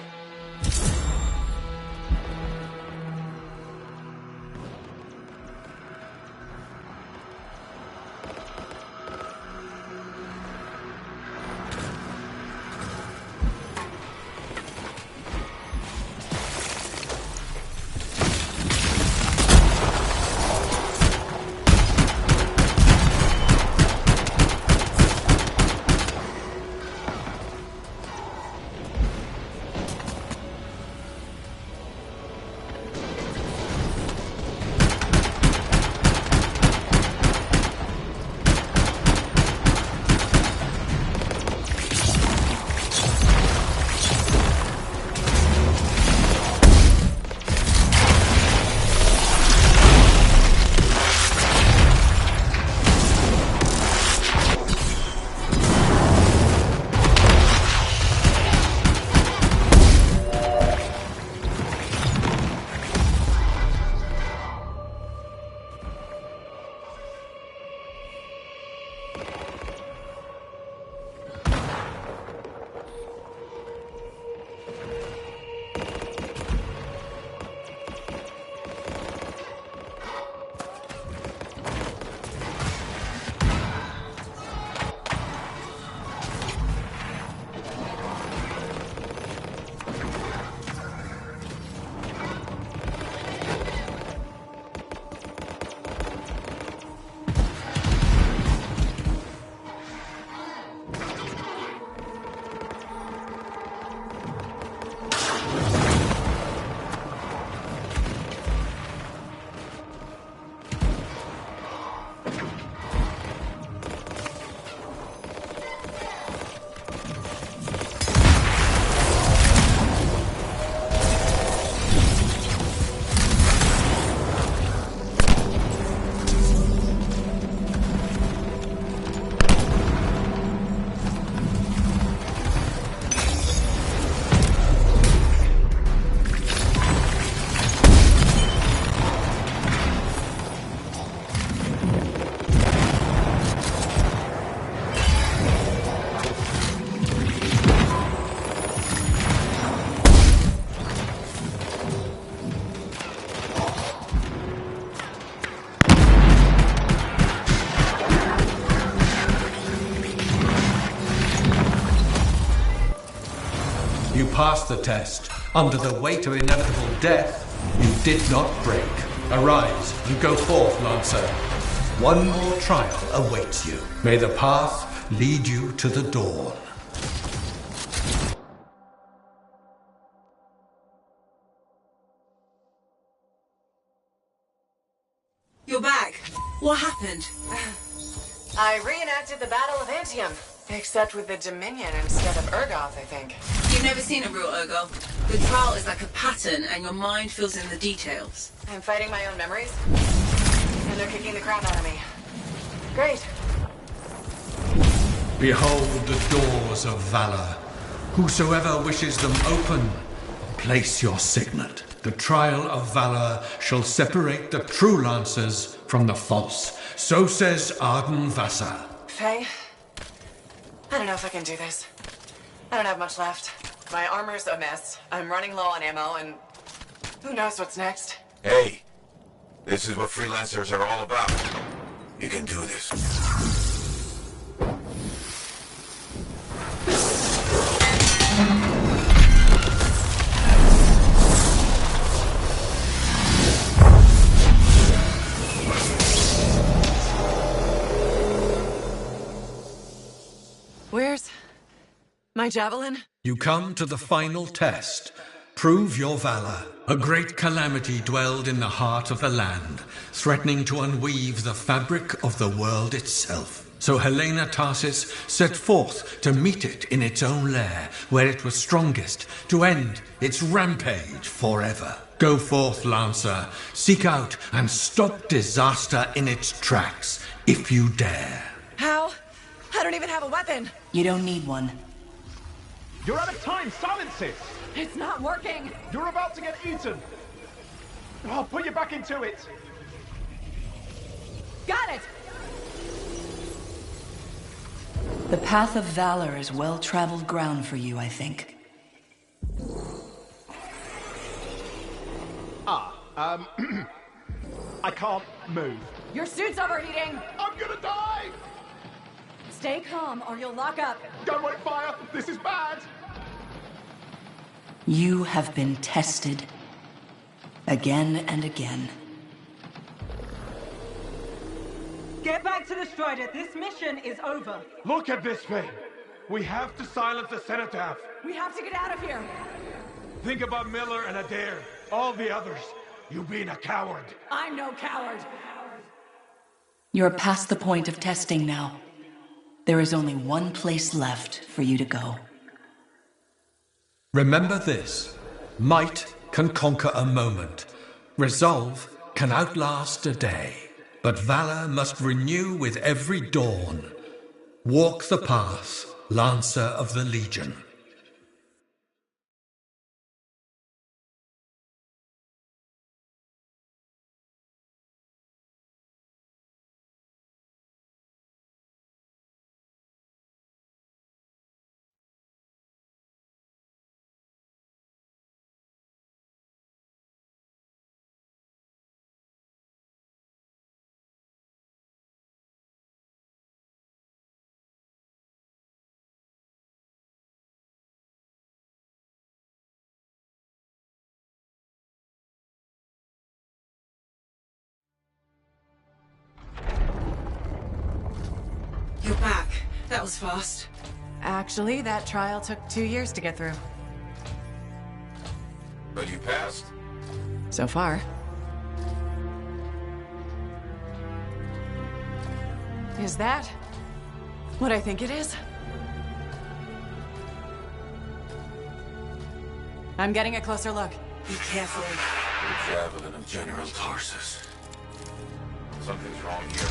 You passed the test. Under the weight of inevitable death, you did not break. Arise and go forth, Lancer. One more trial awaits you. May the path lead you to the dawn. You're back. What happened? I reenacted the Battle of Anthem, except with the Dominion instead of Urgoth, I think. You've never seen a real Urgoth. The trial is like a pattern, and your mind fills in the details. I'm fighting my own memories, and they're kicking the crap out of me. Great. Behold the doors of valor. Whosoever wishes them open, place your signet. The trial of valor shall separate the true lancers from the false. So says Arden Vassar. Faye, I don't know if I can do this. I don't have much left. My armor's a mess. I'm running low on ammo, and who knows what's next. Hey, this is what freelancers are all about. You can do this. Where's my javelin? You come to the final test. Prove your valor. A great calamity dwelled in the heart of the land, threatening to unweave the fabric of the world itself. So Helena Tarsis set forth to meet it in its own lair, where it was strongest, to end its rampage forever. Go forth, Lancer. Seek out and stop disaster in its tracks, if you dare. How? I don't even have a weapon. You don't need one. You're out of time! Silence it! It's not working! You're about to get eaten! I'll put you back into it! Got it! The path of valor is well-traveled ground for you, I think. I can't move. Your suit's overheating! I'm gonna die! Stay calm or you'll lock up. Don't wait fire! This is bad! You have been tested. Again and again. Get back to the Strider. This mission is over. Look at this thing! We have to silence the cenotaph! We have to get out of here! Think about Miller and Adair. All the others. You being a coward. I'm no coward! You're past the point of testing now. There is only one place left for you to go. Remember this. Might can conquer a moment. Resolve can outlast a day. But valor must renew with every dawn. Walk the path, Lancer of the Legion. You're back. That was fast. Actually, that trial took 2 years to get through. But you passed. So far. Is that what I think it is? I'm getting a closer look. Be careful. The javelin of General Tarsus. Something's wrong here.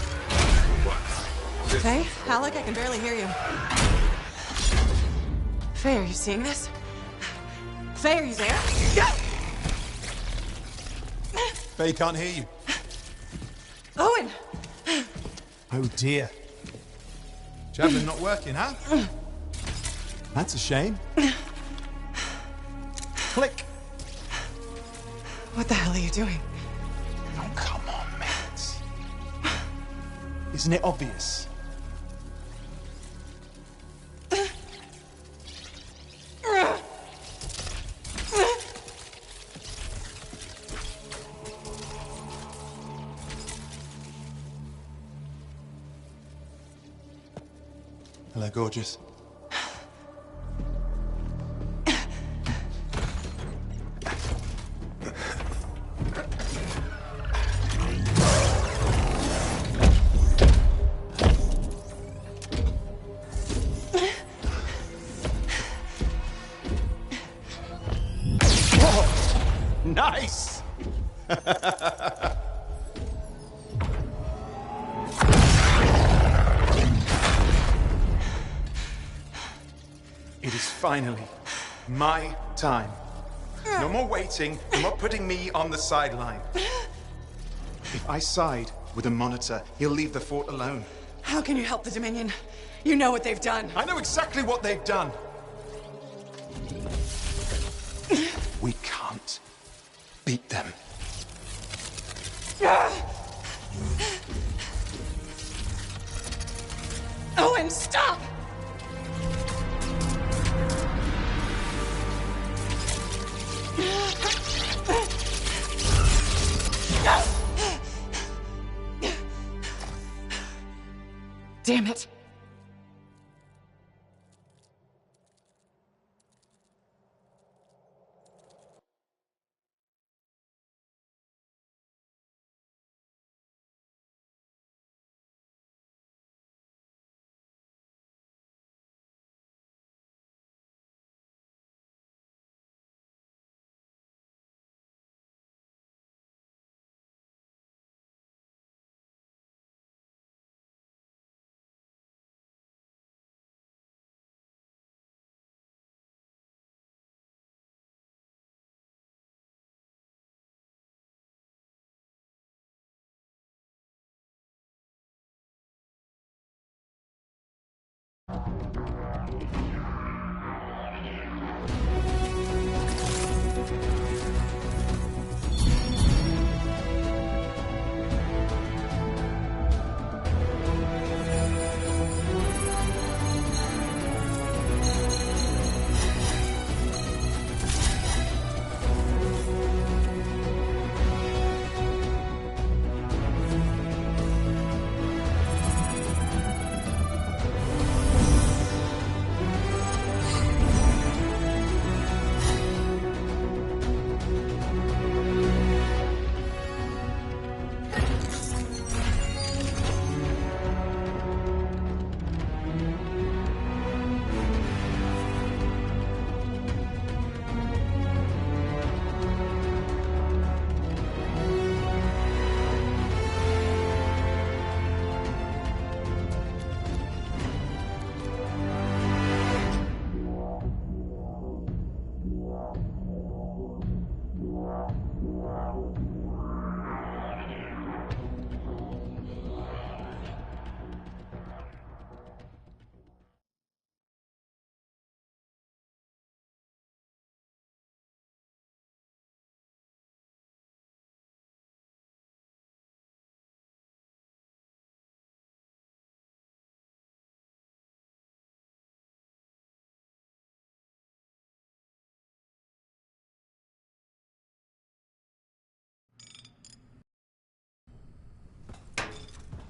What? Faye? Alec, I can barely hear you. Faye, are you seeing this? Faye, are you there? Faye can't hear you. Owen! Oh dear. Javelin not working, huh? That's a shame. Click. What the hell are you doing? Oh, come on, mate. Isn't it obvious? Hello, gorgeous. Nice! It is finally my time. No more waiting, no more putting me on the sideline. If I side with the Monitor, he'll leave the fort alone. How can you help the Dominion? You know what they've done. I know exactly what they've done. We can't beat them. Owen, stop! Damn it.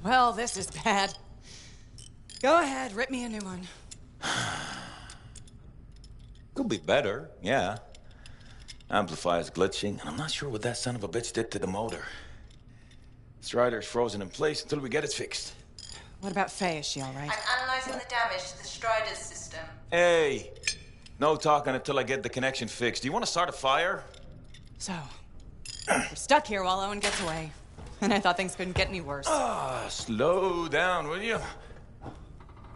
Well, this is bad. Go ahead, rip me a new one. Could be better, yeah. Amplifier's glitching, and I'm not sure what that son of a bitch did to the motor. Strider's frozen in place until we get it fixed. What about Faye? Is she all right? I'm analyzing the damage to the Strider's system. Hey, no talking until I get the connection fixed. Do you want to start a fire? So, we're stuck here while Owen gets away. And I thought things couldn't get any worse. Slow down, will you?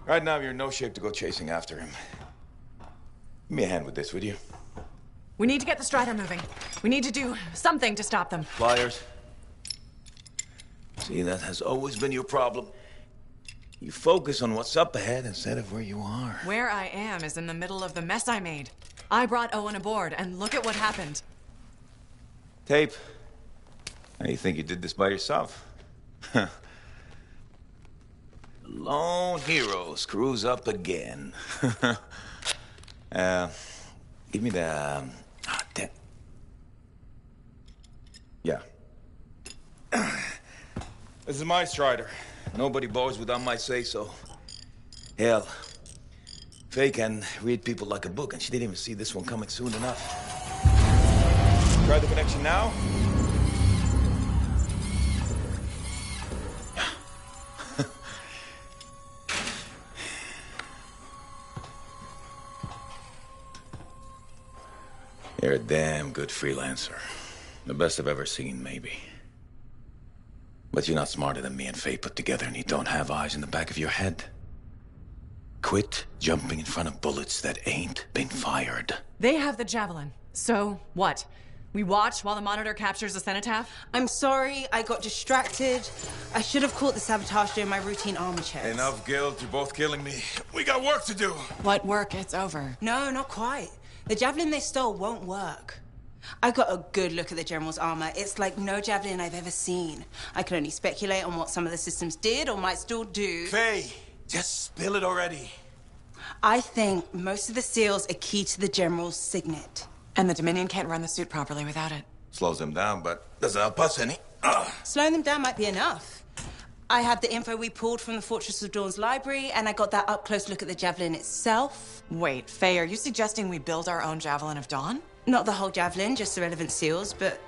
Right now, you're in no shape to go chasing after him. Give me a hand with this, would you? We need to get the Strider moving. We need to do something to stop them. Flyers. See, that has always been your problem. You focus on what's up ahead instead of where you are. Where I am is in the middle of the mess I made. I brought Owen aboard, and look at what happened. Tape. How do you think you did this by yourself? Lone hero screws up again. Give me the... damn. Yeah. This is my Strider. Nobody boards without my say-so. Hell, Faye can read people like a book, and she didn't even see this one coming soon enough. Try the connection now. You're a damn good freelancer. The best I've ever seen, maybe. But you're not smarter than me and Faye put together, and you don't have eyes in the back of your head. Quit jumping in front of bullets that ain't been fired. They have the Javelin. So, what? We watch while the Monitor captures the Cenotaph? I'm sorry, I got distracted. I should have caught the sabotage during my routine armor checks. Enough guilt, you're both killing me. We got work to do. What work? It's over. No, not quite. The Javelin they stole won't work. I got a good look at the General's armor. It's like no Javelin I've ever seen. I can only speculate on what some of the systems did or might still do. Faye, just spill it already. I think most of the seals are key to the General's signet. And the Dominion can't run the suit properly without it. Slows them down, but doesn't help us any. Slowing them down might be enough. I have the info we pulled from the Fortress of Dawn's library, and I got that up-close look at the Javelin itself. Wait, Faye, are you suggesting we build our own Javelin of Dawn? Not the whole Javelin, just the relevant seals, but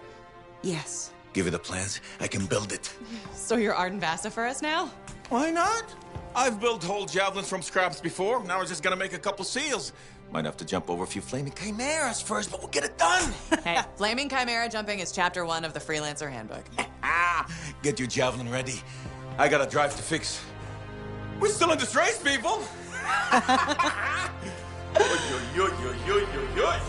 yes. Give me the plans, I can build it. So you're Arden Vassa for us now? Why not? I've built whole javelins from scraps before. Now we're just gonna make a couple seals. Might have to jump over a few flaming chimeras first, but we'll get it done. Hey, flaming chimera jumping is chapter 1 of the Freelancer Handbook. Get your javelin ready. I got a drive to fix. We're still in this race, people. Oy, oy, oy, oy, oy, oy, oy.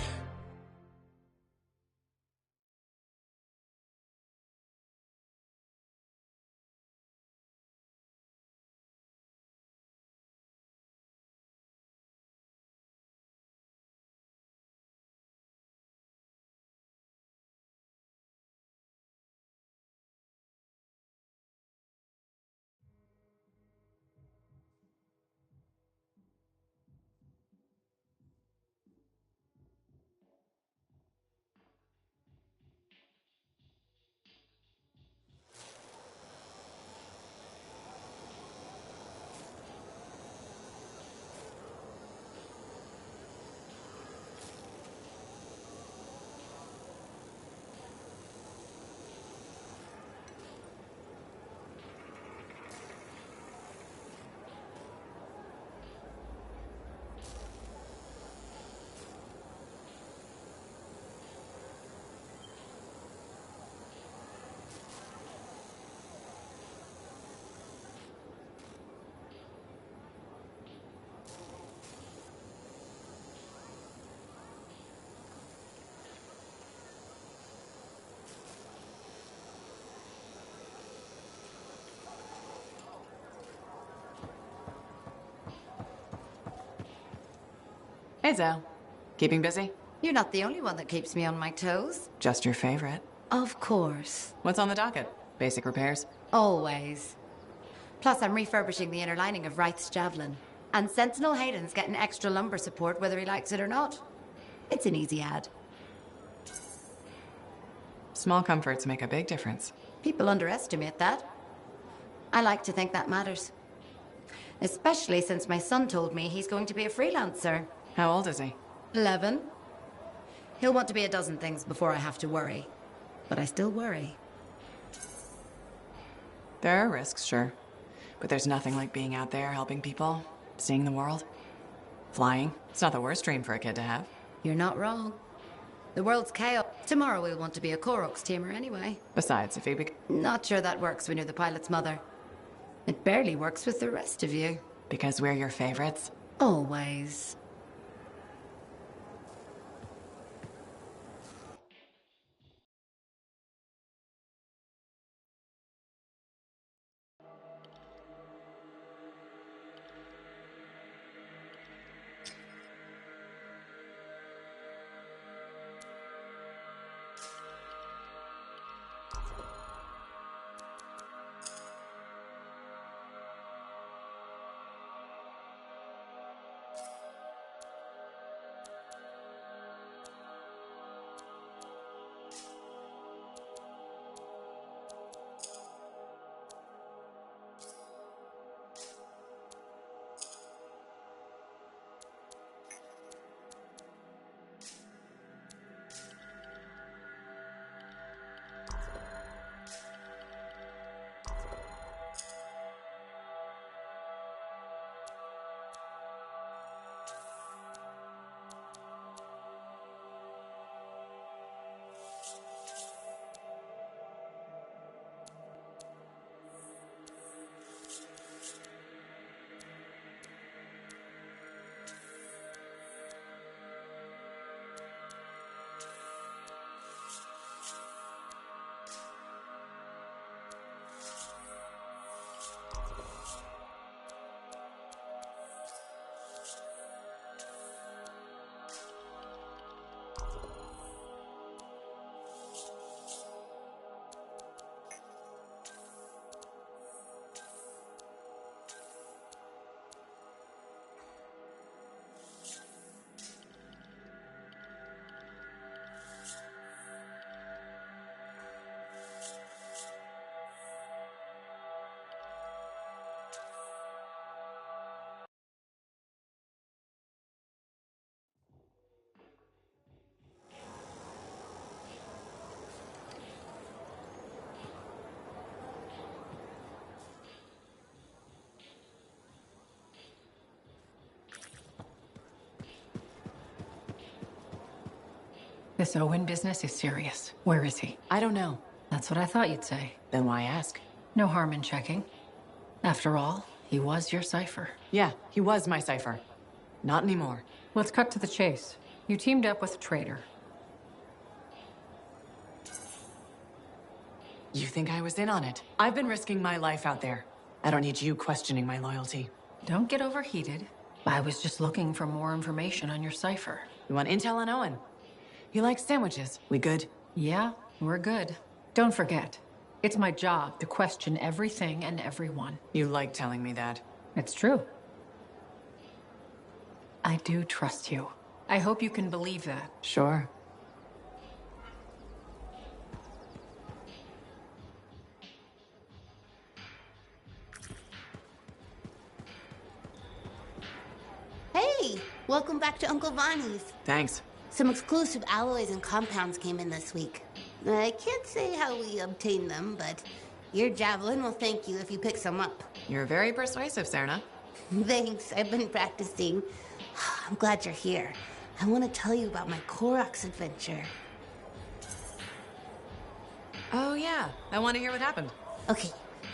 Hey, Zal. Keeping busy? You're not the only one that keeps me on my toes. Just your favorite. Of course. What's on the docket? Basic repairs? Always. Plus, I'm refurbishing the inner lining of Wraith's Javelin. And Sentinel Hayden's getting extra lumbar support whether he likes it or not. It's an easy ad. Small comforts make a big difference. People underestimate that. I like to think that matters. Especially since my son told me he's going to be a freelancer. How old is he? 11. He'll want to be a dozen things before I have to worry. But I still worry. There are risks, sure. But there's nothing like being out there helping people, seeing the world. Flying. It's not the worst dream for a kid to have. You're not wrong. The world's chaos. Tomorrow we'll want to be a Koroks teamer anyway. Besides, if he Not sure that works when you're the pilot's mother. It barely works with the rest of you. Because we're your favorites? Always. This Owen business is serious. Where is he? I don't know. That's what I thought you'd say. Then why ask? No harm in checking. After all, he was your cipher. Yeah, he was my cipher. Not anymore. Let's cut to the chase. You teamed up with a traitor. You think I was in on it? I've been risking my life out there. I don't need you questioning my loyalty. Don't get overheated. I was just looking for more information on your cipher. You want intel on Owen? He likes sandwiches. We good? Yeah, we're good. Don't forget, it's my job to question everything and everyone. You like telling me that. It's true. I do trust you. I hope you can believe that. Sure. Hey, welcome back to Uncle Vonnie's. Thanks. Some exclusive alloys and compounds came in this week. I can't say how we obtained them, but your Javelin will thank you if you pick some up. You're very persuasive, Serna. Thanks, I've been practicing. I'm glad you're here. I want to tell you about my Koroks adventure. Oh, yeah. I want to hear what happened. Okay,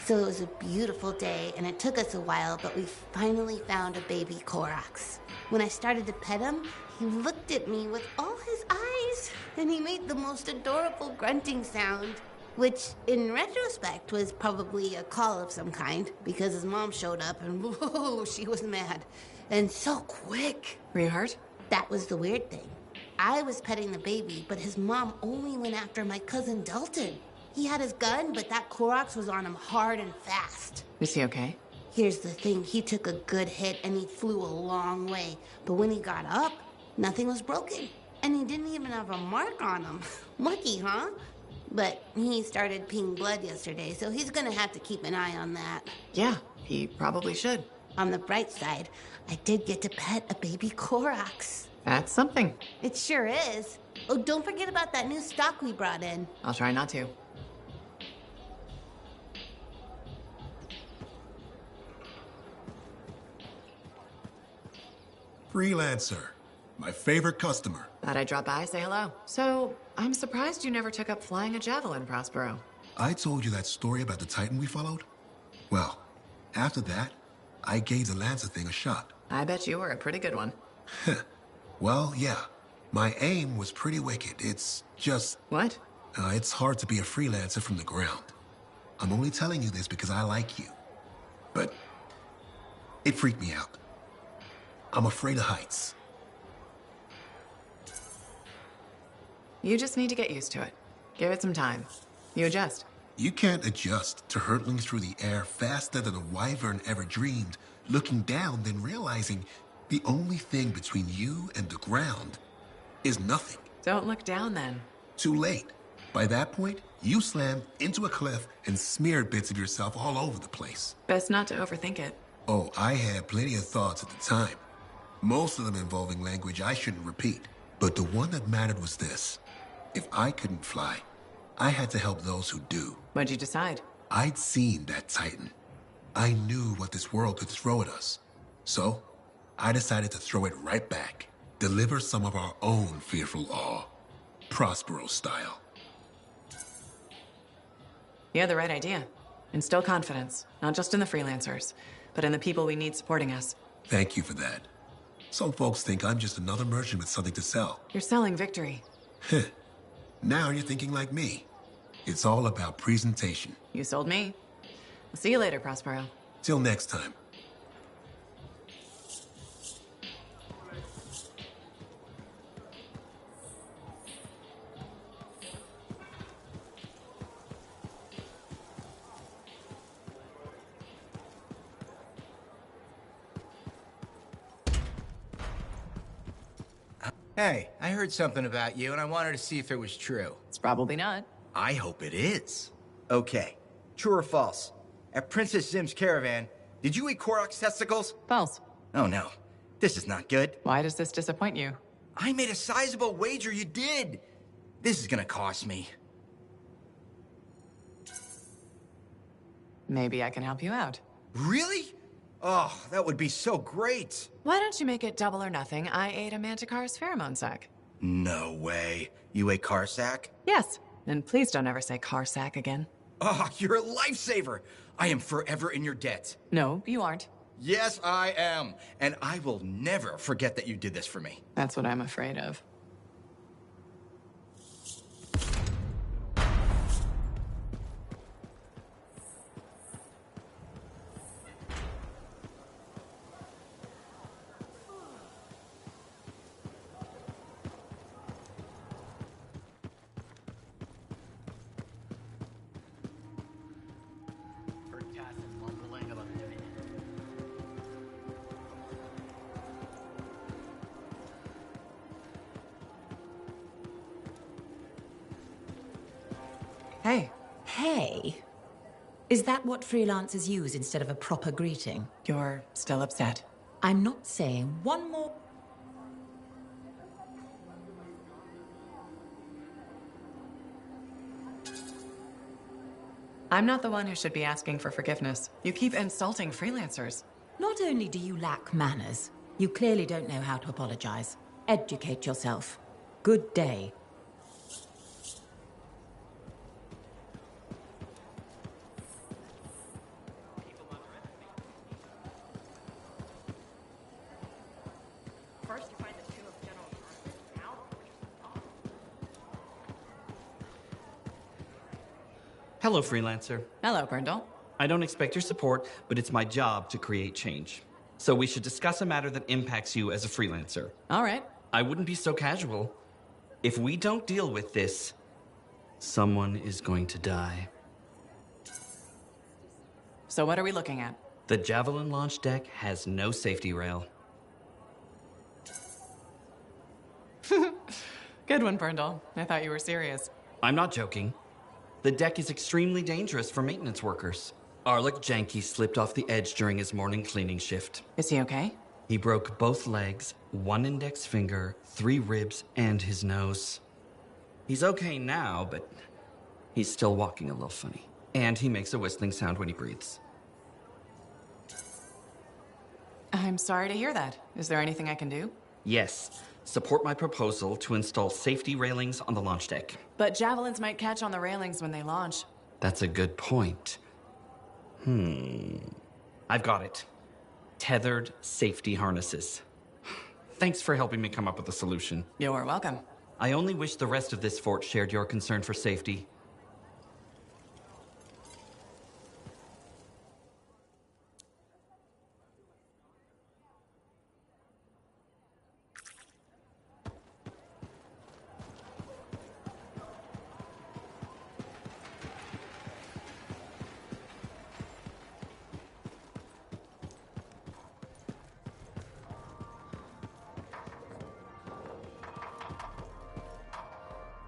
so it was a beautiful day, and it took us a while, but we finally found a baby Koroks. When I started to pet him, he looked at me with all his eyes, and he made the most adorable grunting sound, which, in retrospect, was probably a call of some kind, because his mom showed up, and whoa, she was mad. And so quick. Were you hurt? That was the weird thing. I was petting the baby, but his mom only went after my cousin Dalton. He had his gun, but that Koroks was on him hard and fast. Is he okay? Here's the thing, he took a good hit and he flew a long way. But when he got up, nothing was broken. And he didn't even have a mark on him. Lucky, huh? But he started peeing blood yesterday, so he's gonna have to keep an eye on that. Yeah, he probably should. On the bright side, I did get to pet a baby Koroks. That's something. It sure is. Oh, don't forget about that new stock we brought in. I'll try not to. Freelancer. My favorite customer. Thought I'd drop by, say hello. So, I'm surprised you never took up flying a javelin, Prospero. I told you that story about the Titan we followed? Well, after that, I gave the Lancer thing a shot. I bet you were a pretty good one. Well, yeah. My aim was pretty wicked. It's just... What? It's hard to be a freelancer from the ground. I'm only telling you this because I like you. But it freaked me out. I'm afraid of heights. You just need to get used to it. Give it some time. You adjust. You can't adjust to hurtling through the air faster than a wyvern ever dreamed, looking down, then realizing the only thing between you and the ground is nothing. Don't look down, then. Too late. By that point, you slammed into a cliff and smeared bits of yourself all over the place. Best not to overthink it. Oh, I had plenty of thoughts at the time. Most of them involving language I shouldn't repeat. But the one that mattered was this. If I couldn't fly, I had to help those who do. What'd you decide? I'd seen that Titan. I knew what this world could throw at us. So, I decided to throw it right back. Deliver some of our own fearful awe. Prospero style. You had the right idea. Instill confidence, not just in the freelancers, but in the people we need supporting us. Thank you for that. Some folks think I'm just another merchant with something to sell. You're selling victory. Now you're thinking like me. It's all about presentation. You sold me. I'll see you later, Prospero. Till next time. Hey, I heard something about you, and I wanted to see if it was true. It's probably not. I hope it is. Okay, true or false? At Princess Zim's caravan, did you eat Korok's testicles? False. Oh no, this is not good. Why does this disappoint you? I made a sizable wager you did. This is gonna cost me. Maybe I can help you out. Really? Oh, that would be so great. Why don't you make it double or nothing? I ate a Manticore's pheromone sac. No way. You ate Carsack? Yes. And please don't ever say car sack again. Oh, you're a lifesaver. I am forever in your debt. No, you aren't. Yes, I am. And I will never forget that you did this for me. That's what I'm afraid of. Hey. Hey. Is that what freelancers use instead of a proper greeting? You're still upset. I'm not saying one more... I'm not the one who should be asking for forgiveness. You keep insulting freelancers. Not only do you lack manners, you clearly don't know how to apologize. Educate yourself. Good day. Hello, freelancer. Hello, Brindle. I don't expect your support, but it's my job to create change. So we should discuss a matter that impacts you as a freelancer. All right. I wouldn't be so casual. If we don't deal with this, someone is going to die. So what are we looking at? The Javelin launch deck has no safety rail. Good one, Brindle. I thought you were serious. I'm not joking. The deck is extremely dangerous for maintenance workers. Arlik Janky slipped off the edge during his morning cleaning shift. Is he okay? He broke both legs, 1 index finger, 3 ribs, and his nose. He's okay now, but he's still walking a little funny. And he makes a whistling sound when he breathes. I'm sorry to hear that. Is there anything I can do? Yes. Support my proposal to install safety railings on the launch deck. But javelins might catch on the railings when they launch. That's a good point. I've got it. Tethered safety harnesses. Thanks for helping me come up with a solution. You're welcome. I only wish the rest of this fort shared your concern for safety.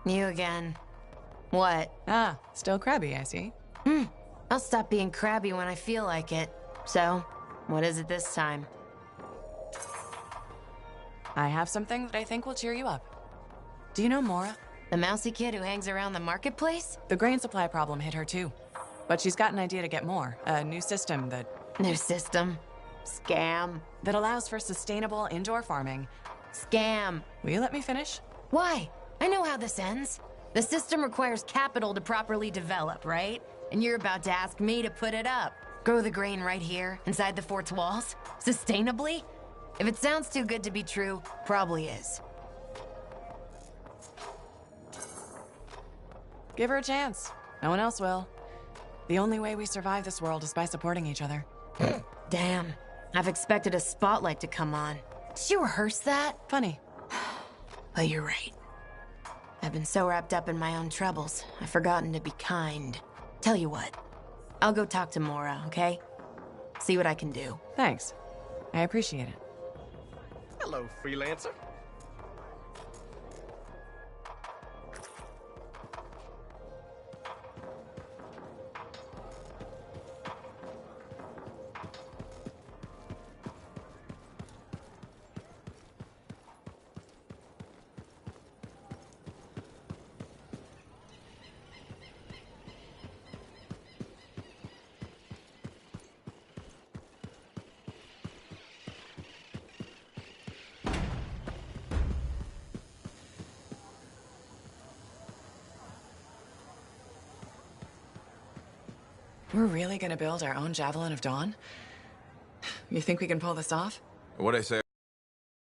You again. What? Ah, still crabby, I see. I'll stop being crabby when I feel like it. So, what is it this time? I have something that I think will cheer you up. Do you know Mora? The mousy kid who hangs around the marketplace? The grain supply problem hit her too. But she's got an idea to get more. A new system that... New system? Scam? That allows for sustainable indoor farming. Scam. Will you let me finish? Why? I know how this ends. The system requires capital to properly develop, right? And you're about to ask me to put it up. Grow the grain right here, inside the fort's walls? Sustainably? If it sounds too good to be true, probably is. Give her a chance. No one else will. The only way we survive this world is by supporting each other. Damn. I've expected a spotlight to come on. Did you rehearse that? Funny. But you're right. I've been so wrapped up in my own troubles, I've forgotten to be kind. Tell you what, I'll go talk to Mora, okay? See what I can do. Thanks. I appreciate it. Hello, freelancer. We're really gonna build our own Javelin of Dawn? You think we can pull this off? What I say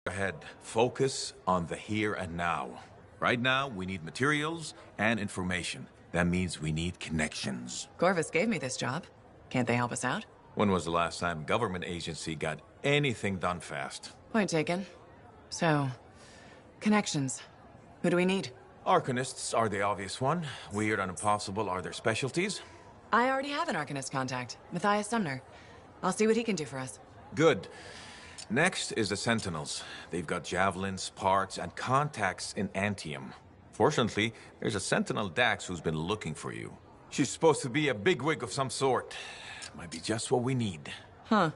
ahead, focus on the here and now. Right now, we need materials and information. That means we need connections. Corvus gave me this job. Can't they help us out? When was the last time a government agency got anything done fast? Point taken. So, connections. Who do we need? Arcanists are the obvious one. Weird and impossible are their specialties. I already have an Arcanist contact, Matthias Sumner. I'll see what he can do for us. Good. Next is the Sentinels. They've got javelins, parts, and contacts in Anthem. Fortunately, there's a Sentinel Dax who's been looking for you. She's supposed to be a bigwig of some sort. Might be just what we need. Huh.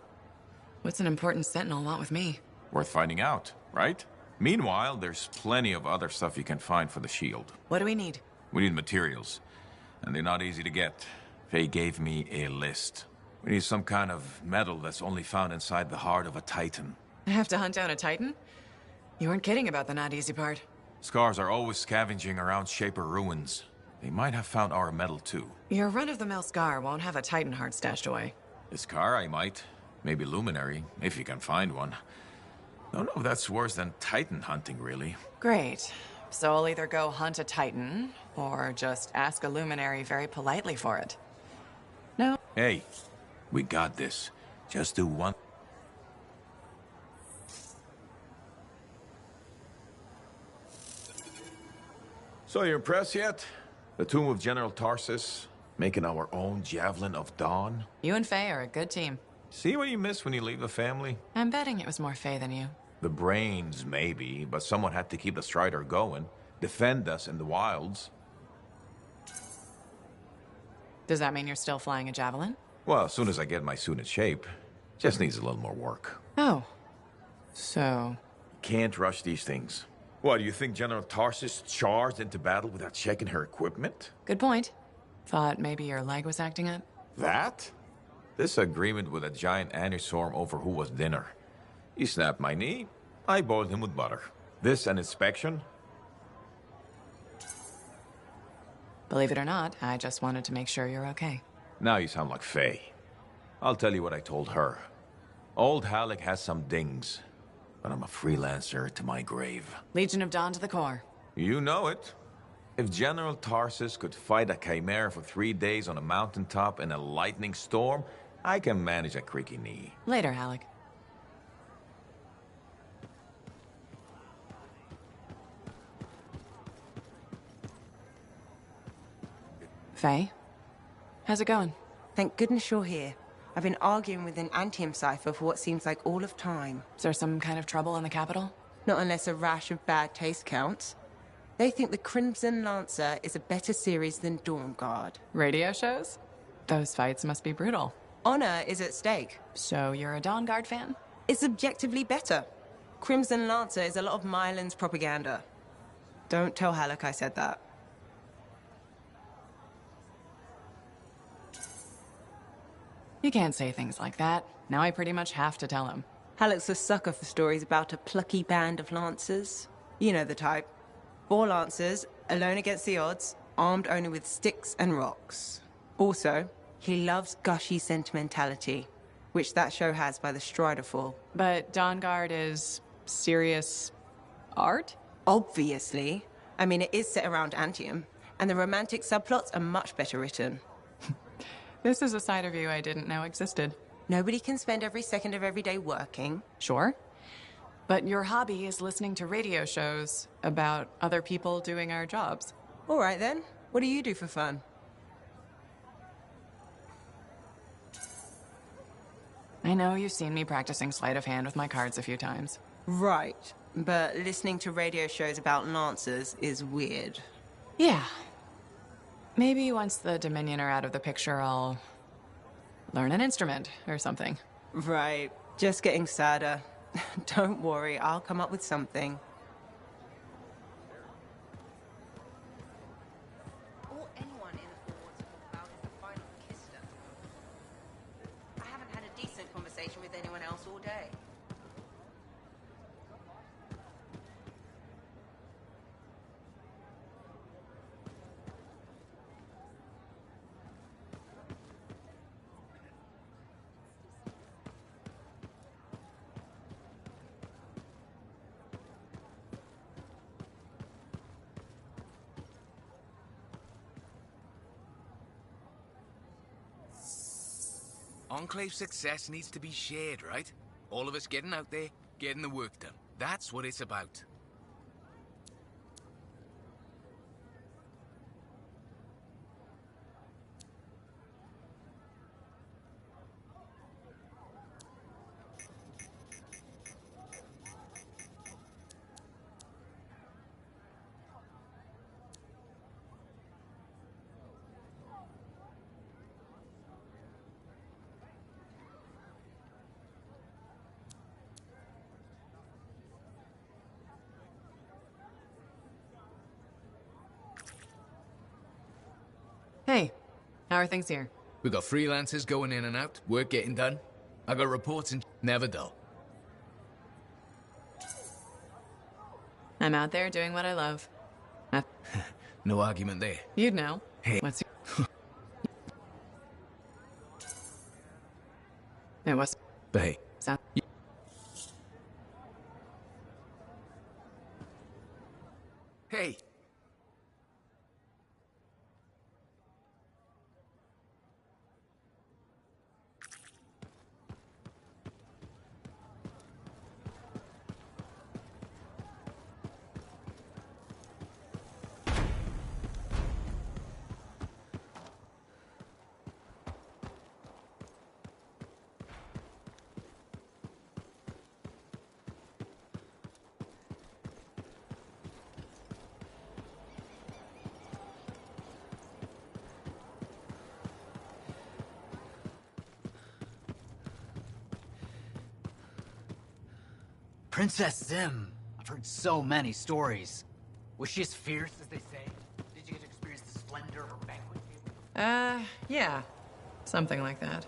What's an important Sentinel want with me? Worth finding out, right? Meanwhile, there's plenty of other stuff you can find for the shield. What do we need? We need materials, and they're not easy to get. Faye gave me a list. We need some kind of metal that's only found inside the heart of a Titan. I have to hunt down a Titan? You weren't kidding about the not easy part. Scars are always scavenging around Shaper ruins. They might have found our metal too. Your run-of-the-mill Scar won't have a Titan heart stashed away. The Scar I might. Maybe Luminary, if you can find one. Don't know if that's worse than Titan hunting, really. Great. So I'll either go hunt a Titan, or just ask a Luminary very politely for it. No? Hey, we got this. Just do one. So you impressed yet? The tomb of General Tarsus, making our own Javelin of Dawn? You and Faye are a good team. See what you miss when you leave the family? I'm betting it was more Faye than you. The brains, maybe, but someone had to keep the Strider going. Defend us in the wilds. Does that mean you're still flying a Javelin? Well, as soon as I get my suit in shape. Just needs a little more work. Oh. So... Can't rush these things. What, do you think General Tarsus charged into battle without checking her equipment? Good point. Thought maybe your leg was acting up? That? This agreement with a giant aneurysm over who was dinner. He snapped my knee, I boiled him with butter. This an inspection? Believe it or not, I just wanted to make sure you're okay. Now you sound like Faye. I'll tell you what I told her. Old Halleck has some dings, but I'm a freelancer to my grave. Legion of Dawn to the core. You know it. If General Tarsus could fight a chimera for 3 days on a mountaintop in a lightning storm, I can manage a creaky knee. Later, Halleck. Faye? How's it going? Thank goodness you're here. I've been arguing with an Anthem cipher for what seems like all of time. Is there some kind of trouble in the capital? Not unless a rash of bad taste counts. They think the Crimson Lancer is a better series than Dawn Guard. Radio shows? Those fights must be brutal. Honor is at stake. So you're a Dawn Guard fan? It's objectively better. Crimson Lancer is a lot of Mylan's propaganda. Don't tell Halleck I said that. You can't say things like that. Now I pretty much have to tell him. Halleck's a sucker for stories about a plucky band of lancers. You know the type. 4 lancers, alone against the odds, armed only with sticks and rocks. Also, he loves gushy sentimentality, which that show has by the Strider Fall. But Dawn Guard is serious art? Obviously. I mean, it is set around Anthem, and the romantic subplots are much better written. This is a side of you I didn't know existed. Nobody can spend every second of every day working. Sure. But your hobby is listening to radio shows about other people doing our jobs. All right then. What do you do for fun? I know you've seen me practicing sleight of hand with my cards a few times. Right. But listening to radio shows about lancers is weird. Yeah. Maybe once the Dominion are out of the picture, I'll learn an instrument or something. Right. Just getting sadder. Don't worry, I'll come up with something. All anyone in the Fort wants to talk about is the final kiss stone. I haven't had a decent conversation with anyone else all day. Enclave success needs to be shared, right? All of us getting out there, getting the work done. That's what it's about. Hey, how are things here? We got freelancers going in and out, work getting done. I got reports and never dull. I'm out there doing what I love. No argument there. You'd know. Hey. What's It was. But hey. Sound. Hey. Princess Zim. I've heard so many stories. Was she as fierce as they say? Did you get to experience the splendor of her banquet table? Yeah. Something like that.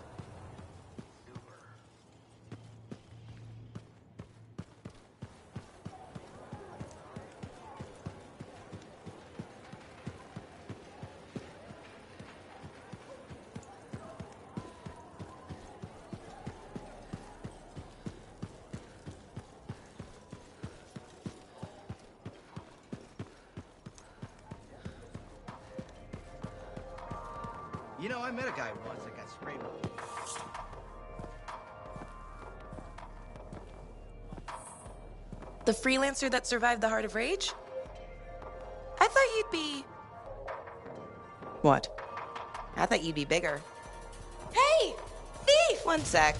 You know, I met a guy once that got sprayed with... The freelancer that survived the Heart of Rage? I thought you'd be... What? I thought you'd be bigger. Hey! Thief! One sec.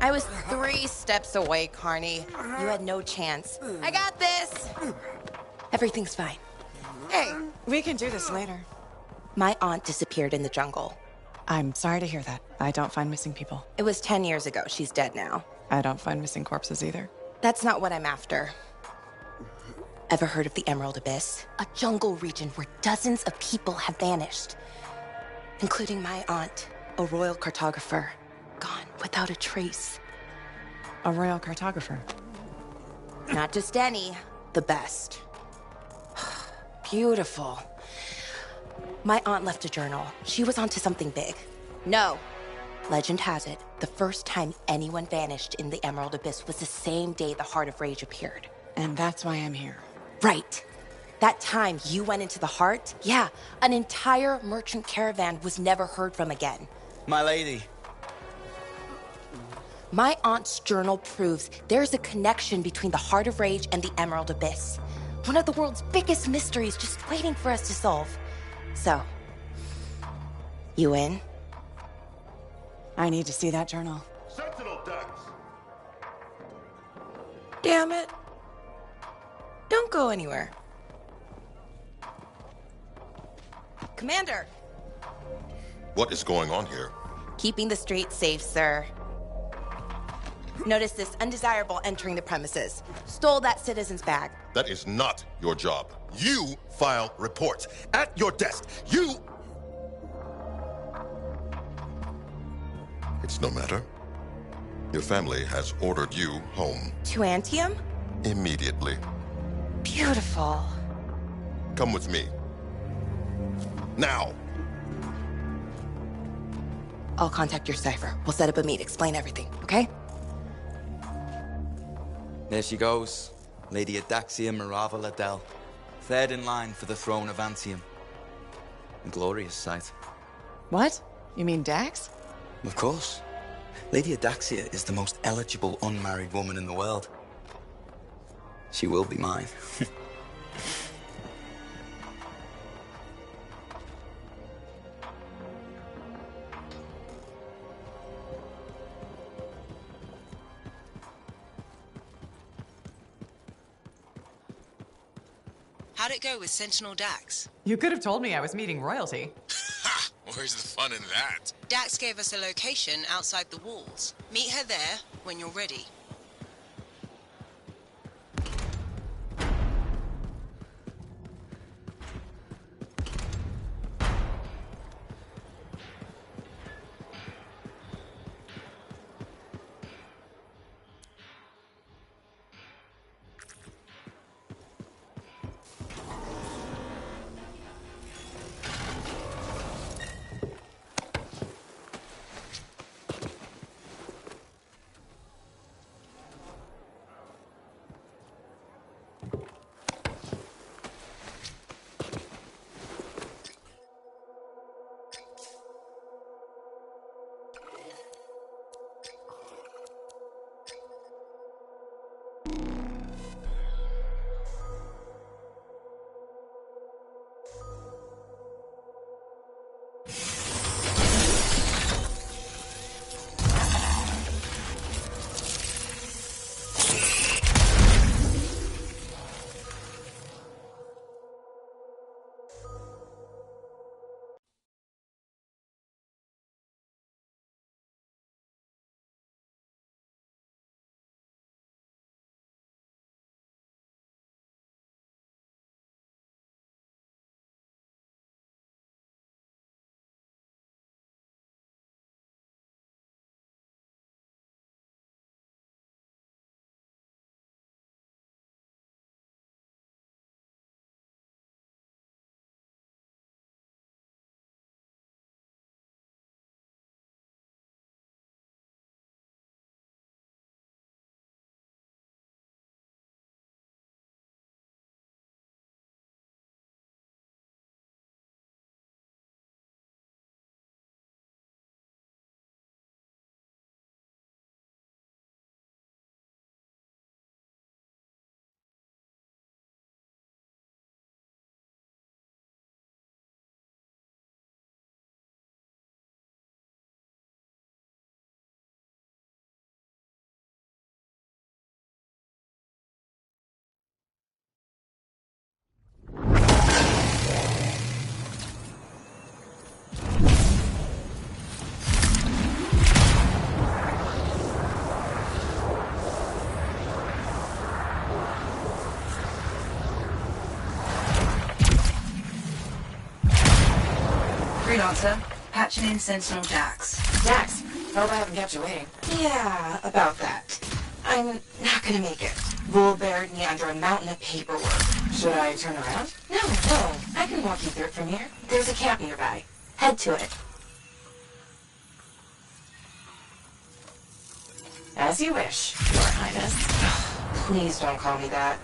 I was 3 steps away, Carney. You had no chance. I got this! Everything's fine. Hey, we can do this later. My aunt disappeared in the jungle. I'm sorry to hear that. I don't find missing people. It was 10 years ago. She's dead now. I don't find missing corpses either. That's not what I'm after. Ever heard of the Emerald Abyss? A jungle region where dozens of people have vanished. Including my aunt, a royal cartographer. Gone without a trace. A royal cartographer? Not just any, the best. Beautiful. My aunt left a journal. She was onto something big. No. Legend has it, the first time anyone vanished in the Emerald Abyss was the same day the Heart of Rage appeared. And that's why I'm here. Right. That time you went into the Heart, yeah, an entire merchant caravan was never heard from again. My lady. My aunt's journal proves there's a connection between the Heart of Rage and the Emerald Abyss. One of the world's biggest mysteries just waiting for us to solve. So, you in? I need to see that journal. Sentinel decks. Damn it. Don't go anywhere. Commander! What is going on here? Keeping the streets safe, sir. Notice this undesirable entering the premises. Stole that citizen's bag. That is not your job. You file reports. At your desk. You... It's no matter. Your family has ordered you home. To Anthem? Immediately. Beautiful. Come with me. Now! I'll contact your cipher. We'll set up a meet, explain everything, okay? There she goes. Lady Adaxia Mirava Ladell. Third in line for the throne of Anthem. A glorious sight. What? You mean Dax? Of course. Lady Adaxia is the most eligible unmarried woman in the world. She will be mine. How'd it go with Sentinel Dax? You could have told me I was meeting royalty. Ha! Where's the fun in that? Dax gave us a location outside the walls. Meet her there when you're ready. Freelancer, patching in Sentinel Dax. Dax, hope I haven't kept you waiting. Yeah, about that. I'm not gonna make it. Bull buried me under a mountain of paperwork. Should I turn around? No, I can walk you through it from here. There's a camp nearby. Head to it. As you wish, Your Highness. Please don't call me that.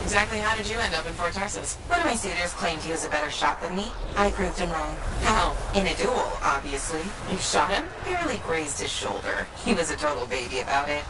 Exactly how did you end up in Fort Tarsus? One of my suitors claimed he was a better shot than me. I proved him wrong. How? In a duel, obviously. You shot him? Barely grazed his shoulder. He was a total baby about it.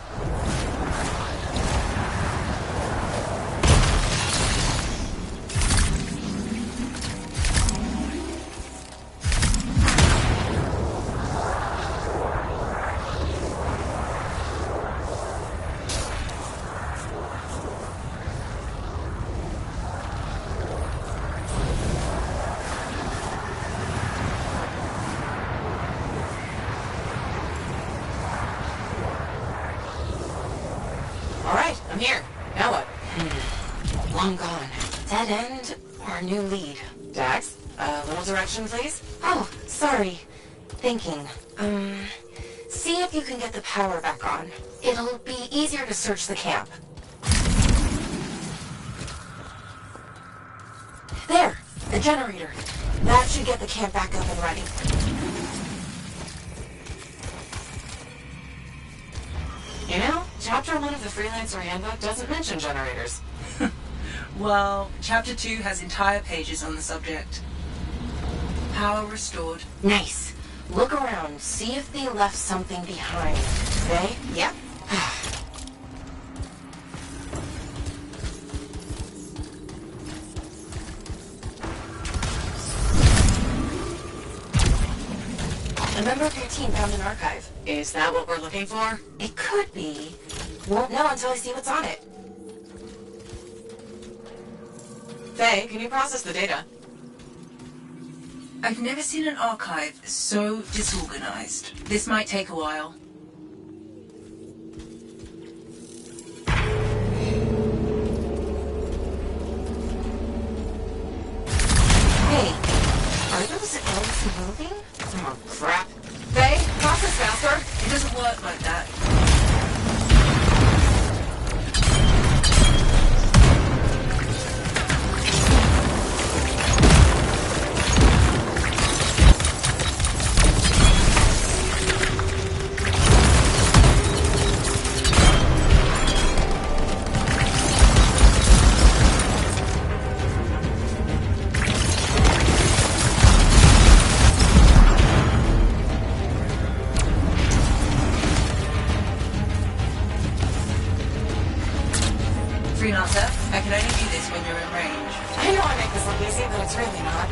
I'm here. Now what? Long gone. Dead end or new lead? Dax, a little direction, please? Oh, sorry. Thinking. See if you can get the power back on. It'll be easier to search the camp. There! The generator. That should get the camp back up and running. You know, Chapter 1 of the Freelancer Handbook doesn't mention generators. Well, Chapter 2 has entire pages on the subject. Power restored. Nice. Look around, see if they left something behind. They? Yep. A member of your team found an archive. Is that what we're looking for? It could be. Won't know until I see what's on it. Faye, can you process the data? I've never seen an archive so disorganized. This might take a while. Hey, are those elves moving? Oh, crap. Faye, process faster. It doesn't work like that. Freelancer, I can only do this when you're in range. I know I make this look easy, but it's really not.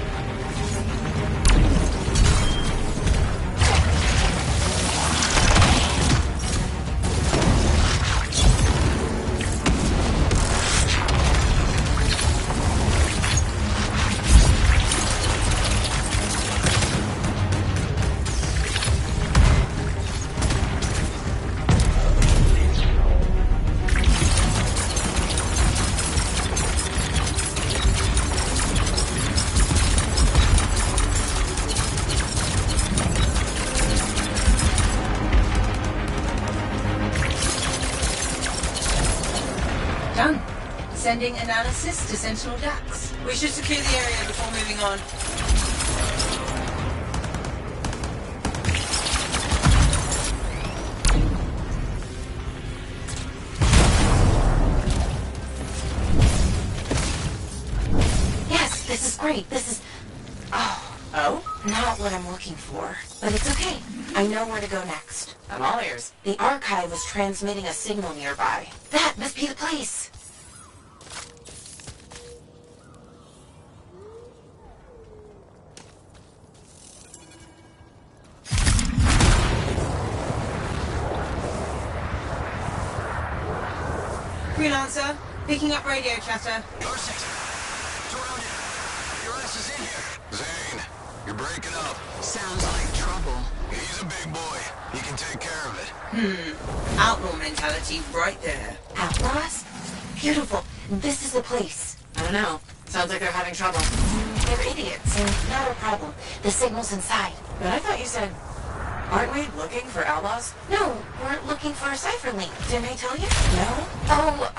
Done. Sending analysis to Sentinel Dax. We should secure the area before moving on. Yes, this is great. This is... Oh, not what I'm looking for. But it's okay. I know where to go next. I'm all ears. The archive was transmitting a signal nearby. That must be the place. Freelancer, picking up radio chatter. Dorset, what's around you? Your ass is in here. Zane, you're breaking up. Sounds like trouble. He's a big boy. He can take care of it. Outlaw mentality right there. Outlaws? Beautiful. This is the place. I don't know. Sounds like they're having trouble. They're idiots, and not a problem. The signal's inside. But I thought you said... Aren't we looking for outlaws? No, we're looking for a cipher link. Didn't I tell you? No? Oh,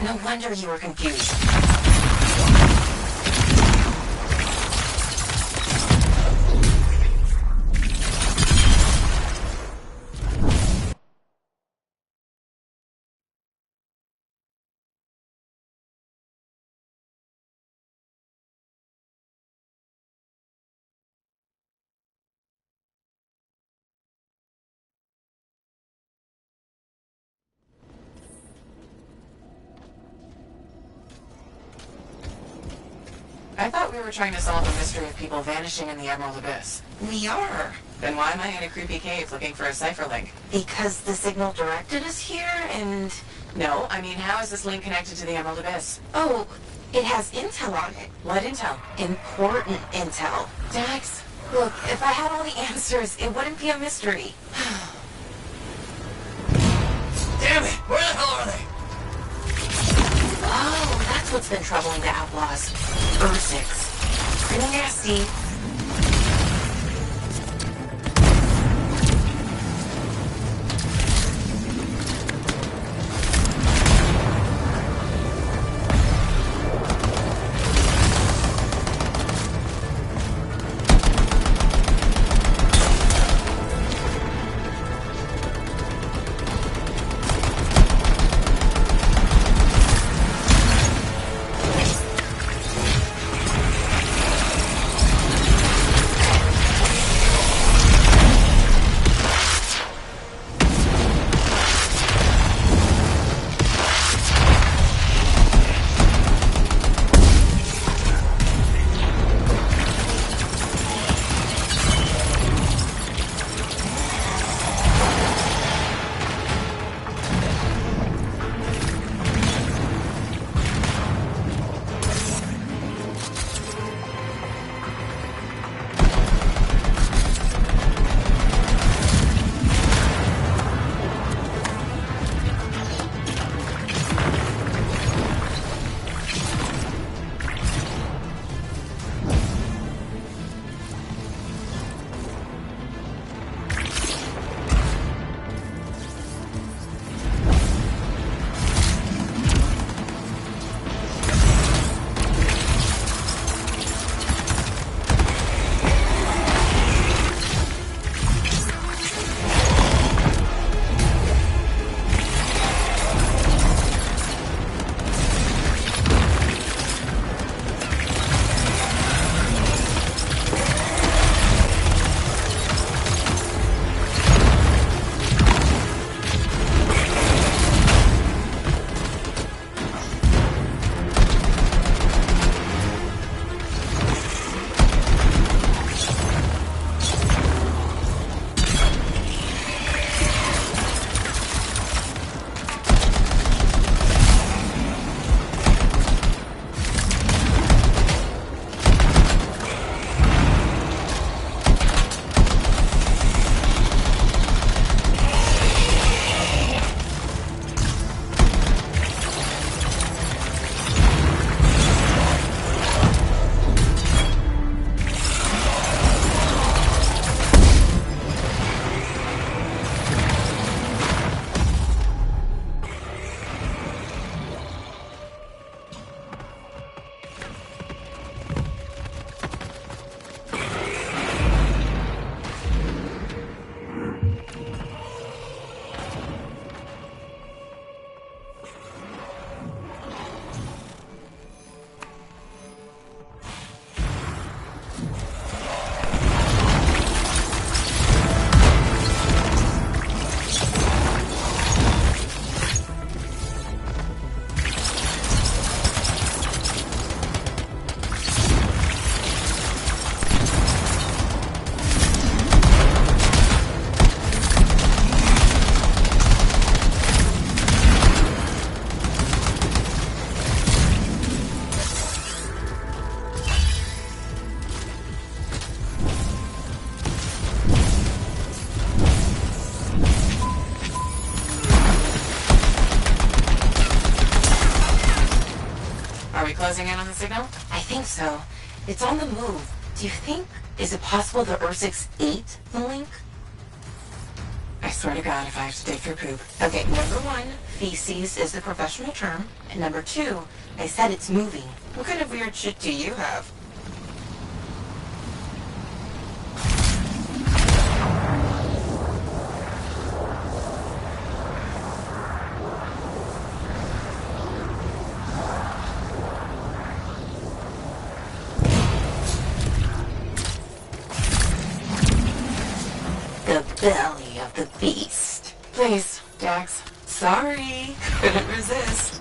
no wonder you were confused. I thought we were trying to solve a mystery of people vanishing in the Emerald Abyss. We are. Then why am I in a creepy cave looking for a cipher link? Because the signal directed us here, and... No, I mean, how is this link connected to the Emerald Abyss? Oh, it has intel on it. What intel? Important intel. Dax? Look, if I had all the answers, it wouldn't be a mystery. Damn it! Where the hell are they? Oh, that's what's been troubling the outlaws. Ursics. Pretty nasty. closing in on the signal? I think so. It's on the move. Do you think... Is it possible the Ursix ate the link? I swear to God, if I have to dig through poop. Okay, number 1, feces is the professional term. And number 2, I said it's moving. What kind of weird shit do you have? The belly of the beast. Please, Dax. Sorry. Couldn't resist.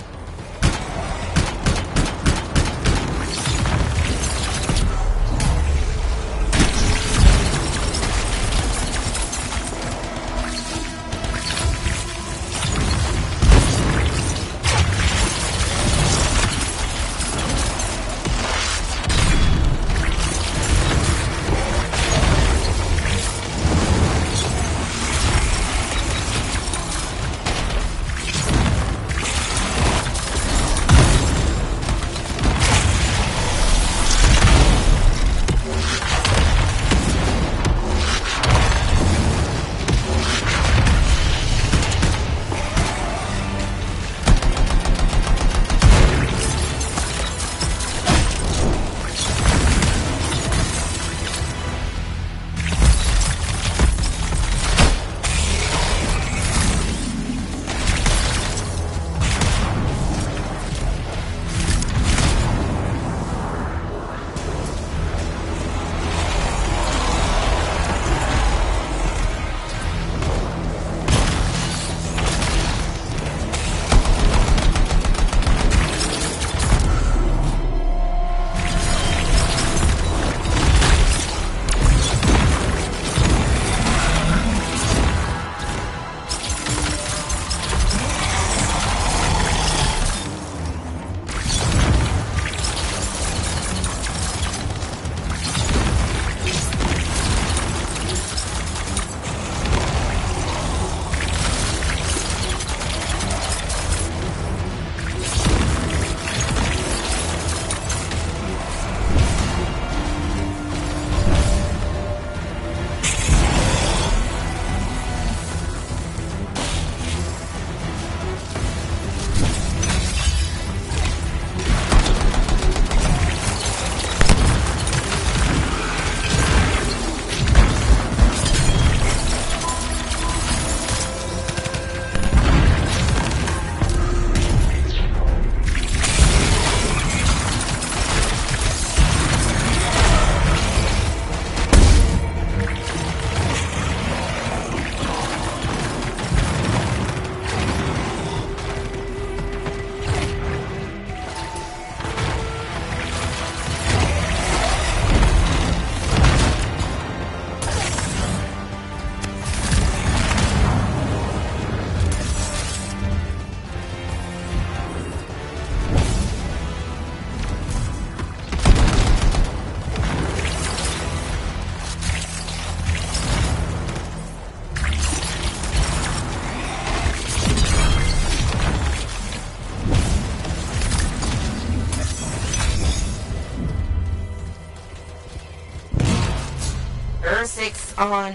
on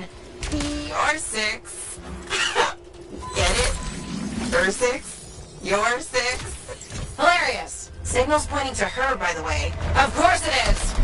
your six. Get it? Her six? Your six? Hilarious. Signal's pointing to her, by the way. Of course it is!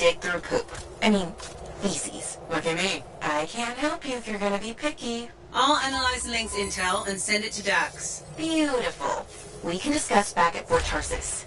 dig through poop. I mean, feces. Look at me. I can't help you if you're gonna be picky. I'll analyze the link's intel and send it to Dax. Beautiful. We can discuss back at Fort Tarsis.